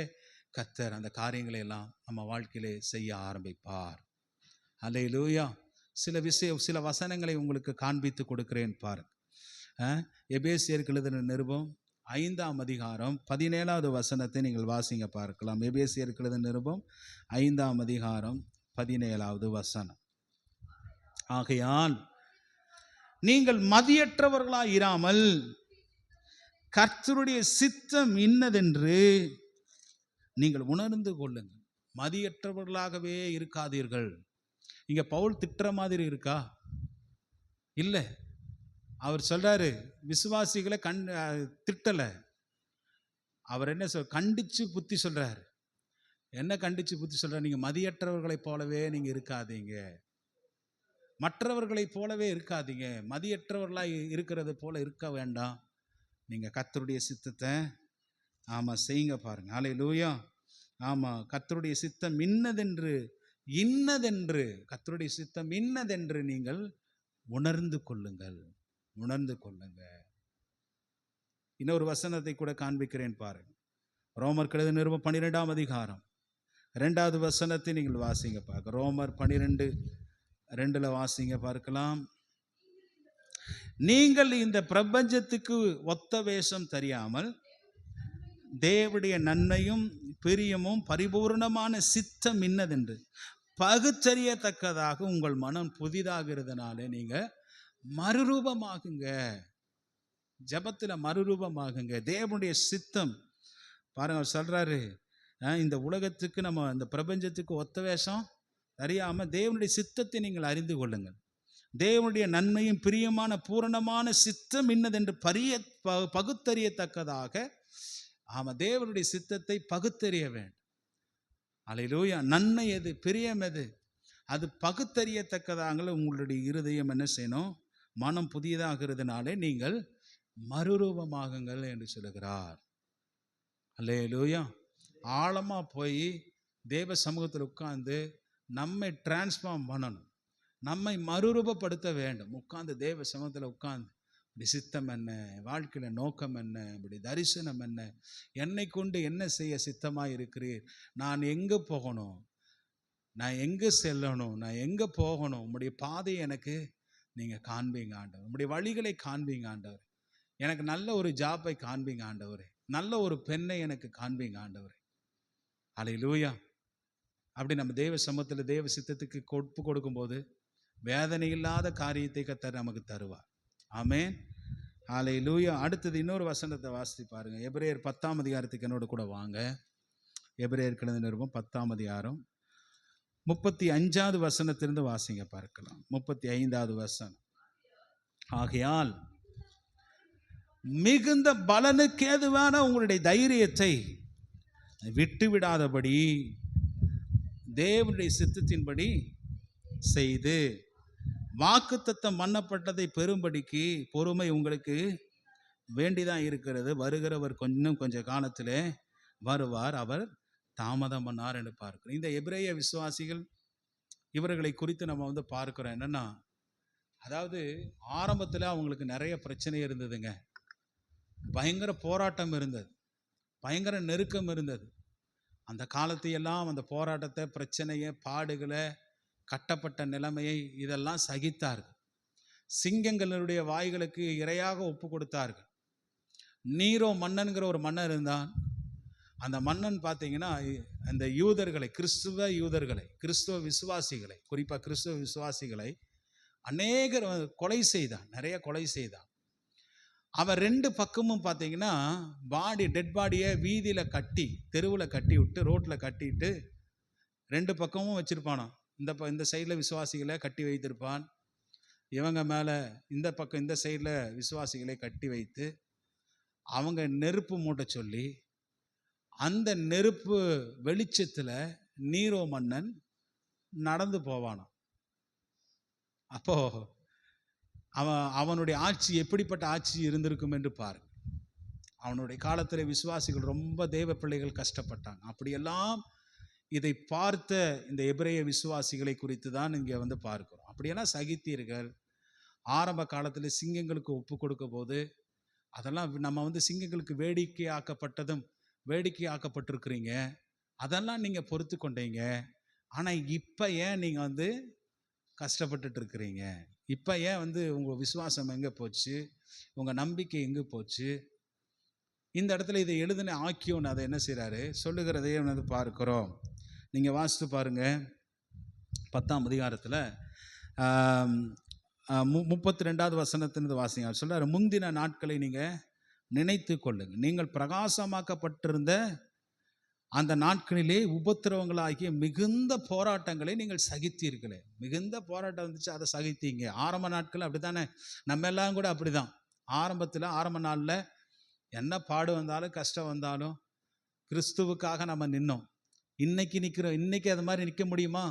கர்த்தர் அந்த காரியங்களை எல்லாம் நம்ம வாழ்க்கையிலே செய்ய ஆரம்பிப்பார். அல்லேலூயா. சில வசனங்களை உங்களுக்கு காண்பித்து கொடுக்கிறேன் பாருங்க. எபேசியருக்கு எழுதின நிருபம் 5ஆம் அதிகாரம் 17வது வசனத்தை நீங்கள் வாசிங்க பார்க்கலாம். எபேசியருக்கு எழுதின நிருபம் 5ஆம் அதிகாரம் 17வது வசனம். ஆகையால் நீங்கள் மதியற்றவர்களாய் இராமல் கர்த்தருடைய சித்தம் இன்னதென்று நீங்கள் உணர்ந்து கொள்ளுங்கள். மதியற்றவர்களாகவே இருக்காதீர்கள். இங்க பவுல் திட்டுற மாதிரி இருக்கா? இல்லை. அவர் சொல்றாரு, விசுவாசிகளை திட்டல. அவர் என்ன கண்டிச்சு புத்தி சொல்றாரு. என்ன கண்டிச்சு புத்தி சொல்றாரு? நீங்க மதியற்றவர்களைப் போலவே நீங்க இருக்காதீங்க, மற்றவர்களைப் போலவே இருக்காதீங்க, மதியற்றவர்களாய் இருக்கிறது போல இருக்க வேண்டாம். நீங்க கர்த்தருடைய சித்தத்தை செய்யுங்க பாருங்க. அல்லேலூயா. கர்த்தருடைய சித்தம் இன்னதென்று கர்த்தருடைய சித்தம் இன்னதென்று நீங்கள் உணர்ந்து கொள்ளுங்கள். இன்னொரு வசனத்தை கூட காண்பிக்கிறேன் பாருங்க. ரோமர் எழுதின நிருபம் 12ஆம் அதிகாரம் 2வது வசனத்தை நீங்கள் வாசிங்க பார்க்க. ரோமர் 12:2 வாசிங்க பார்க்கலாம். நீங்கள் இந்த பிரபஞ்சத்துக்கு ஒத்த வேஷம் தெரியாமல் தேவனுடைய நன்மையும் பிரியமும் பரிபூர்ணமான சித்தம் இன்னதென்று பகுத்தறியத்தக்கதாக உங்கள் மனம் புதிதாகிறதுனால நீங்க மறுரூபமாகுங்க. ஜபத்துல மறுரூபமாகுங்க. தேவனுடைய சித்தம் பாருங்க. சொல்றாரு, இந்த உலகத்துக்கு, நம்ம இந்த பிரபஞ்சத்துக்கு ஒத்த வேஷம் தெரியாம தேவனுடைய சித்தத்தை நீங்கள் அறிந்து கொள்ளுங்கள். தேவனுடைய நன்மையும் பிரியமான பூரணமான சித்தம் இன்னதென்று பகுத்தறியத்தக்கதாக தேவனுடைய சித்தத்தை பகுத்தறிய வேண்டும். அல்லேலூயா. நன்மை எது, பிரியம் எது, அது பகுத்தறியத்தக்கதாக உங்களுடைய இருதயம் என்ன செய்யணும், மனம் புதியதாகிறதுனாலே நீங்கள் மறுரூபமாகுங்கள் என்று சொல்லுகிறார். அல்லேலூயா. ஆழமா போய் தேவ சமூகத்தில் உட்கார்ந்து நம்மை டிரான்ஸ்ஃபார்ம் பண்ணணும், நம்மை மறுரூபப்படுத்த வேண்டும். உட்கார்ந்து தேவ சமூகத்தில் உட்கார்ந்து இப்படி சித்தம் என்ன, வாழ்க்கையில் நோக்கம் என்ன, இப்படி தரிசனம் என்ன, என்னை கொண்டு என்ன செய்ய சித்தமாக இருக்கிறீர், நான் எங்கே போகணும், நான் எங்கே செல்லணும், நான் எங்கே போகணும், உங்களுடைய பாதையை எனக்கு நீங்கள் காண்பீங்க ஆண்டவர், உங்களுடைய வழிகளை காண்பீங்க ஆண்டவர், எனக்கு நல்ல ஒரு ஜாப்பை காண்பீங்க ஆண்டவரே, நல்ல ஒரு பெண்ணை எனக்கு காண்பீங்க ஆண்டவரே. அல்லேலூயா. அப்படி நம்ம தேவ சமூகத்தில் தேவ சித்தத்துக்கு ஒப்பு கொடுக்கும்போது வேதனை இல்லாத காரியத்தை கர்த்தர் நமக்கு தருவார். ஆமென். அல்லேலூயா. அடுத்தது இன்னொரு வசனத்தை வாசித்து பாருங்க. எபிரேயர் 10ஆம் அதிகாரத்துக்கு என்னோட கூட வாங்க. எபிரேயர் எழுதின நிருபம் 10ஆம் அதிகாரம் 35வது வசனத்திலிருந்து வாசிங்க பார்க்கலாம். 35வது வசனம். ஆகையால் மிகுந்த பலனுக்கு ஏதுவான உங்களுடைய தைரியத்தை விட்டுவிடாதபடி தேவனுடைய சித்தத்தின்படி செய்து வாக்குத்தத்தம் பண்ணப்பட்டதை பெறும்படிக்கு பொறுமை உங்களுக்கு வேண்டிதான் இருக்கிறது. வருகிறவர் கொஞ்ச காலத்திலே வருவார், அவர் தாமதம் பண்ணார் என்று பார்க்கிறோம். இந்த எபிரேய விசுவாசிகள், இவர்களை குறித்து நம்ம பார்க்கிறோம். என்னன்னா, அதாவது ஆரம்பத்தில் அவங்களுக்கு நிறைய பிரச்சனை இருந்ததுங்க. பயங்கர போராட்டம் இருந்தது, பயங்கர நெருக்கம் இருந்தது. அந்த காலத்தையெல்லாம் அந்த போராட்டத்தை, பிரச்சனையை, பாடுகளை, கட்டப்பட்ட நிலைமையை இதெல்லாம் சகித்தார்கள். சிங்கங்களுடைய வாய்களுக்கு இரையாக ஒப்பு கொடுத்தார்கள். நீரோ மன்னன்கிற ஒரு மன்னன் இருந்தான். அந்த மன்னன் பார்த்தீங்கன்னா அந்த யூதர்களை, கிறிஸ்துவ விசுவாசிகளை, குறிப்பாக கிறிஸ்துவ விசுவாசிகளை அநேகர் கொலை செய்தான், நிறைய கொலை செய்தான். அவன் 2 பக்கமும் பார்த்தீங்கன்னா டெட் பாடியை வீதியில் கட்டி, தெருவில் கட்டி விட்டு, ரோட்டில் கட்டிட்டு 2 பக்கமும் வச்சிருப்பானாம். இந்த சைடில் விசுவாசிகளை கட்டி வைத்திருப்பான், இவங்க மேலே இந்த பக்கம் இந்த சைடில் விசுவாசிகளை கட்டி வைத்து அவங்க நெருப்பு மூட்ட சொல்லி, அந்த நெருப்பு வெளிச்சத்தில் நீரோ மன்னன் நடந்து போவானாம். அப்போ அவனுடைய ஆட்சி எப்படிப்பட்ட ஆட்சி இருந்திருக்கும் என்று பாருங்க. அவனுடைய காலத்தில் விசுவாசிகள் ரொம்ப தேவ பிள்ளைகள் கஷ்டப்பட்டாங்க. அப்படியெல்லாம் இதை பார்த்த இந்த எபிரேய விசுவாசிகளை குறித்து தான் இங்கே பார்க்கிறோம். அப்படியெல்லாம் சகித்தீர்கள். ஆரம்ப காலத்தில் சிங்கங்களுக்கு ஒப்பு கொடுக்க போது அதெல்லாம் நம்ம சிங்கங்களுக்கு வேடிக்கை ஆக்கப்பட்டிருக்கிறீங்க, அதெல்லாம் நீங்கள் பொறுத்து கொண்டீங்க. ஆனால் இப்போ ஏன் நீங்கள் கஷ்டப்பட்டுட்டு இருக்கிறீங்க? இப்போ ஏன் உங்கள் விசுவாசம் எங்கே போச்சு? உங்கள் நம்பிக்கை எங்கே போச்சு? இந்த இடத்துல இதை எழுதின ஆக்கியோன் அதை என்ன செய்கிறாரு சொல்லுகிறதையே பார்க்கிறோம். நீங்கள் வாசித்து பாருங்கள். 10ஆம் அதிகாரத்தில் 32வது வசனத்திலிருந்து வாசிங்க. சொல்கிறார், முந்தின நாட்களை நீங்கள் நினைத்து கொள்ளுங்கள். நீங்கள் பிரகாசமாக்கப்பட்டிருந்த அந்த நாட்களிலே உபத்திரவங்களாகிய மிகுந்த போராட்டங்களை நீங்கள் சகித்தீர்களே. மிகுந்த போராட்டம் வந்துச்சு, அதை சகித்தீங்க. ஆரம்ப நாட்கள் அப்படி தானே, நம்ம எல்லாம் கூட அப்படி தான். ஆரம்ப நாளில் என்ன பாடு வந்தாலும் கஷ்டம் வந்தாலும் கிறிஸ்துவுக்காக நம்ம நின்னோம். இன்னைக்கு நிற்கிறோம். இன்னைக்கு அது மாதிரி நிற்க முடியுமா?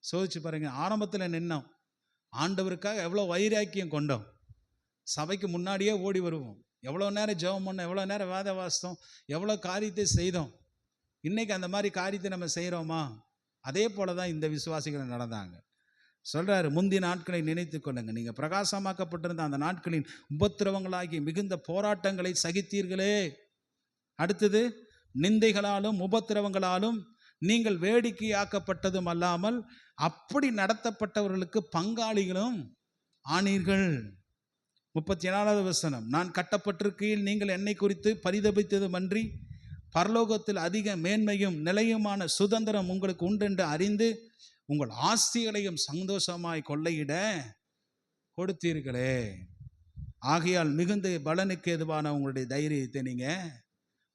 சோதிச்சு பாருங்க. ஆரம்பத்தில் நின்னோம், ஆண்டவருக்காக எவ்வளோ வைராக்கியம் கொண்டோம், சபைக்கு முன்னாடியே ஓடி வருவோம், எவ்வளோ நேரம் ஜெபம் பண்ணோம், எவ்வளோ நேரம் வேத வாசித்தோம், எவ்வளோ காரியத்தை செய்தோம். இன்றைக்கி அந்த மாதிரி காரியத்தை நம்ம செய்கிறோமா? அதே போல தான் இந்த விசுவாசிகள் நடந்தாங்க. சொல்கிறாரு, முந்திய நாட்களை நினைத்து கொள்ளுங்க. நீங்கள் பிரகாசமாக்கப்பட்டிருந்த அந்த நாட்களின் உபத்திரவங்களாகி மிகுந்த போராட்டங்களை சகித்தீர்களே. அடுத்தது, நிந்தைகளாலும் உபத்திரவங்களாலும் நீங்கள் வேடிக்கையாக்கப்பட்டதும் அல்லாமல் அப்படி நடத்தப்பட்டவர்களுக்கு பங்காளிகளும் ஆனீர்கள். 34வது வசனம், நான் கட்டப்பட்டிருக்கையில் நீங்கள் என்னை குறித்து பரிதபித்ததுமன்றி பரலோகத்தில் அதிக மேன்மையும் நிலையுமான சுதந்திரம் உங்களுக்கு உண்டென்று அறிந்து உங்கள் ஆஸ்திகளையும் சந்தோஷமாய் கொள்ளையிட கொடுத்தீர்களே. ஆகையால் மிகுந்த பலனுக்கு எதுவான உங்களுடைய தைரியத்தை நீங்கள்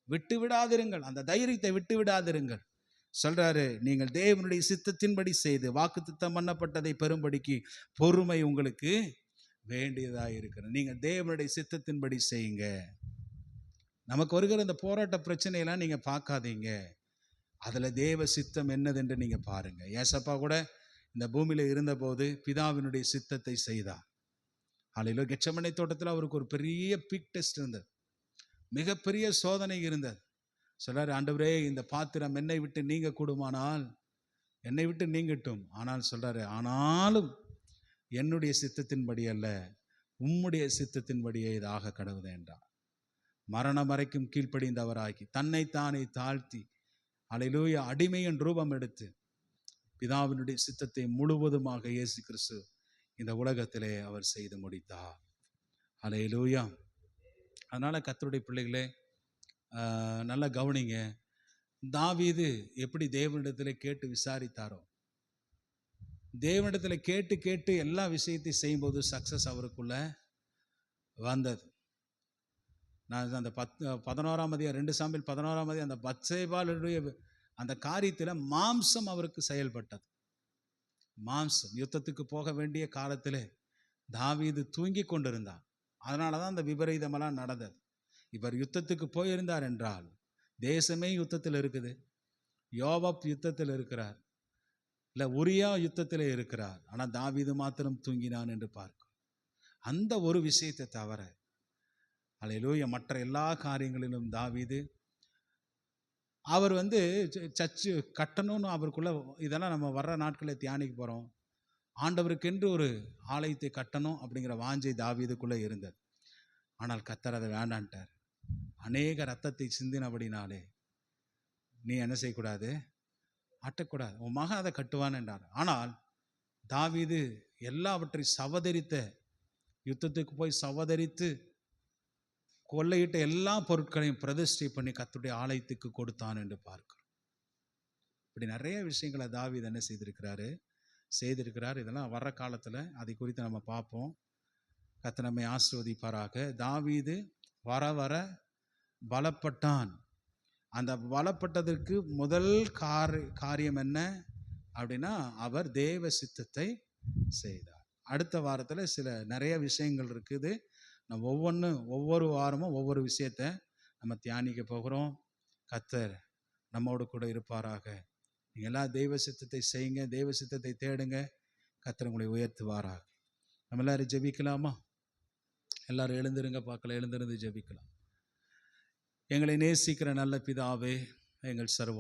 விட்டு விடாதிருங்கள். அந்த தைரியத்தை விட்டு விடாதிருங்கள். சொல்றாரு, நீங்கள் தேவனுடைய சித்தத்தின்படி செய்து வாக்குத்தத்தம் பண்ணப்பட்டதை பெறும்படிக்கு பொறுமை உங்களுக்கு வேண்டியதாக இருக்கிறது. நீங்கள் தேவனுடைய சித்தத்தின்படி செய்யுங்க. நமக்கு வருகிற இந்த போராட்ட பிரச்சனையெல்லாம் நீங்கள் பார்க்காதீங்க, அதில் தேவ சித்தம் என்னதென்று நீங்கள் பாருங்கள். ஏசப்பா கூட இந்த பூமியில் இருந்தபோது பிதாவினுடைய சித்தத்தை செய்தார். அல்லேலூயா. கெத்செமனே தோட்டத்தில் அவருக்கு ஒரு பெரிய பிக் டெஸ்ட் இருந்தது, மிகப்பெரிய சோதனை இருந்தது. சொல்றாரு, ஆண்டவரே இந்த பாத்திரம் என்னை விட்டு நீங்க கூடுமானால் என்னை விட்டு நீங்கட்டும். ஆனால் சொல்றாரு, ஆனாலும் என்னுடைய சித்தத்தின்படி அல்ல, உம்முடைய சித்தத்தின்படியே இதாக கடவுது என்றார். மரணம் வரைக்கும் கீழ்ப்படிந்தவராகி தன்னைத்தானே தாழ்த்தி, அல்லேலூயா, அடிமையின் ரூபம் எடுத்து பிதாவினுடைய சித்தத்தை முழுவதுமாக இயேசு கிறிஸ்து இந்த உலகத்திலே அவர் செய்து முடித்தார். அல்லேலூயா. அதனால கர்த்தருடைய பிள்ளைகளே, நல்லா கவனிங்க. தாவீது எப்படி தேவனிடத்தில் கேட்டு விசாரித்தாரோ, தேவனிடத்தில் கேட்டு கேட்டு எல்லா விஷயத்தையும் செய்யும்போது சக்சஸ் அவருக்குள்ள வந்தது. நான் அந்த 11ஆம் அதிகாரம் 2 சாமுவேல் 11ஆம் அதிகாரம் அந்த பத்சேபாளுடைய அந்த காரியத்தில் மாம்சம் அவருக்கு செயல்பட்டது. மாம்சம் யுத்தத்துக்கு போக வேண்டிய காலத்தில் தாவீது தூங்கி கொண்டிருந்தார். அதனால தான் அந்த விபரீதமெல்லாம் நடந்தது. இவர் யுத்தத்துக்கு போயிருந்தார் என்றால் தேசமே யுத்தத்தில் இருக்குது. யோவாப் யுத்தத்தில் இருக்கிறார், இல்லை உரியா யுத்தத்தில் இருக்கிறார். ஆனால் தாவீது மாத்திரம் தூங்கினான் என்று பார்க்கும். அந்த ஒரு விஷயத்தை தவிர அல்லேலூயா மற்ற எல்லா காரியங்களிலும் தாவீது அவர் சர்ச்சு கட்டணும்னு அவருக்குள்ள, இதெல்லாம் நம்ம வர்ற நாட்களில் தியானிக்க போகிறோம். ஆண்டவருக்கென்று ஒரு ஆலயத்தை கட்டணும் அப்படிங்கிற வாஞ்சை தாவீதுக்குள்ளே இருந்தது. ஆனால் கர்த்தர் அதை வேண்டான்ட்டார். அநேக ரத்தத்தை சிந்தினபடினாலே நீ என்ன செய்யக்கூடாது, ஆட்டக்கூடாது, உன் மகன் அதை கட்டுவான் என்றார். ஆனால் தாவீது எல்லாவற்றையும் சவதரித்த, யுத்தத்துக்கு போய் சவதரித்து கொள்ளையிட்ட எல்லா பொருட்களையும் பிரதிஷ்டை பண்ணி கர்த்தருடைய ஆலயத்துக்கு கொடுத்தான் என்று பார்க்கிறோம். இப்படி நிறைய விஷயங்களை தாவீது என்ன செய்திருக்கிறார். இதெல்லாம் வர்ற காலத்தில் அதை குறித்து நம்ம பார்ப்போம். கர்த்தர் நம்மை ஆசீர்வதிப்பாராக. தாவீது வர வர பலப்பட்டான். அந்த பலப்பட்டதற்கு முதல் காரியம் என்ன அப்படின்னா, அவர் தேவ சித்தத்தை செய்தார். அடுத்த வாரத்தில் நிறைய விஷயங்கள் இருக்குது. நம்ம ஒவ்வொரு வாரமும் ஒவ்வொரு விஷயத்தை நம்ம தியானிக்க போகிறோம். கர்த்தர் நம்மோடு கூட இருப்பாராக. நீங்கள் எல்லாம் தெய்வ சித்தத்தை செய்யுங்க, தெய்வ சித்தத்தை தேடுங்க, கர்த்தர் உங்களை உயர்த்துவாராக. நம்ம எல்லாரும் ஜெபிக்கலாமா? எல்லாரும் எழுந்திருங்க, பார்க்கலாம், எழுந்திருந்து ஜெபிக்கலாம். எங்களை நேசிக்கிற நல்ல பிதாவே, எங்கள் சர்வ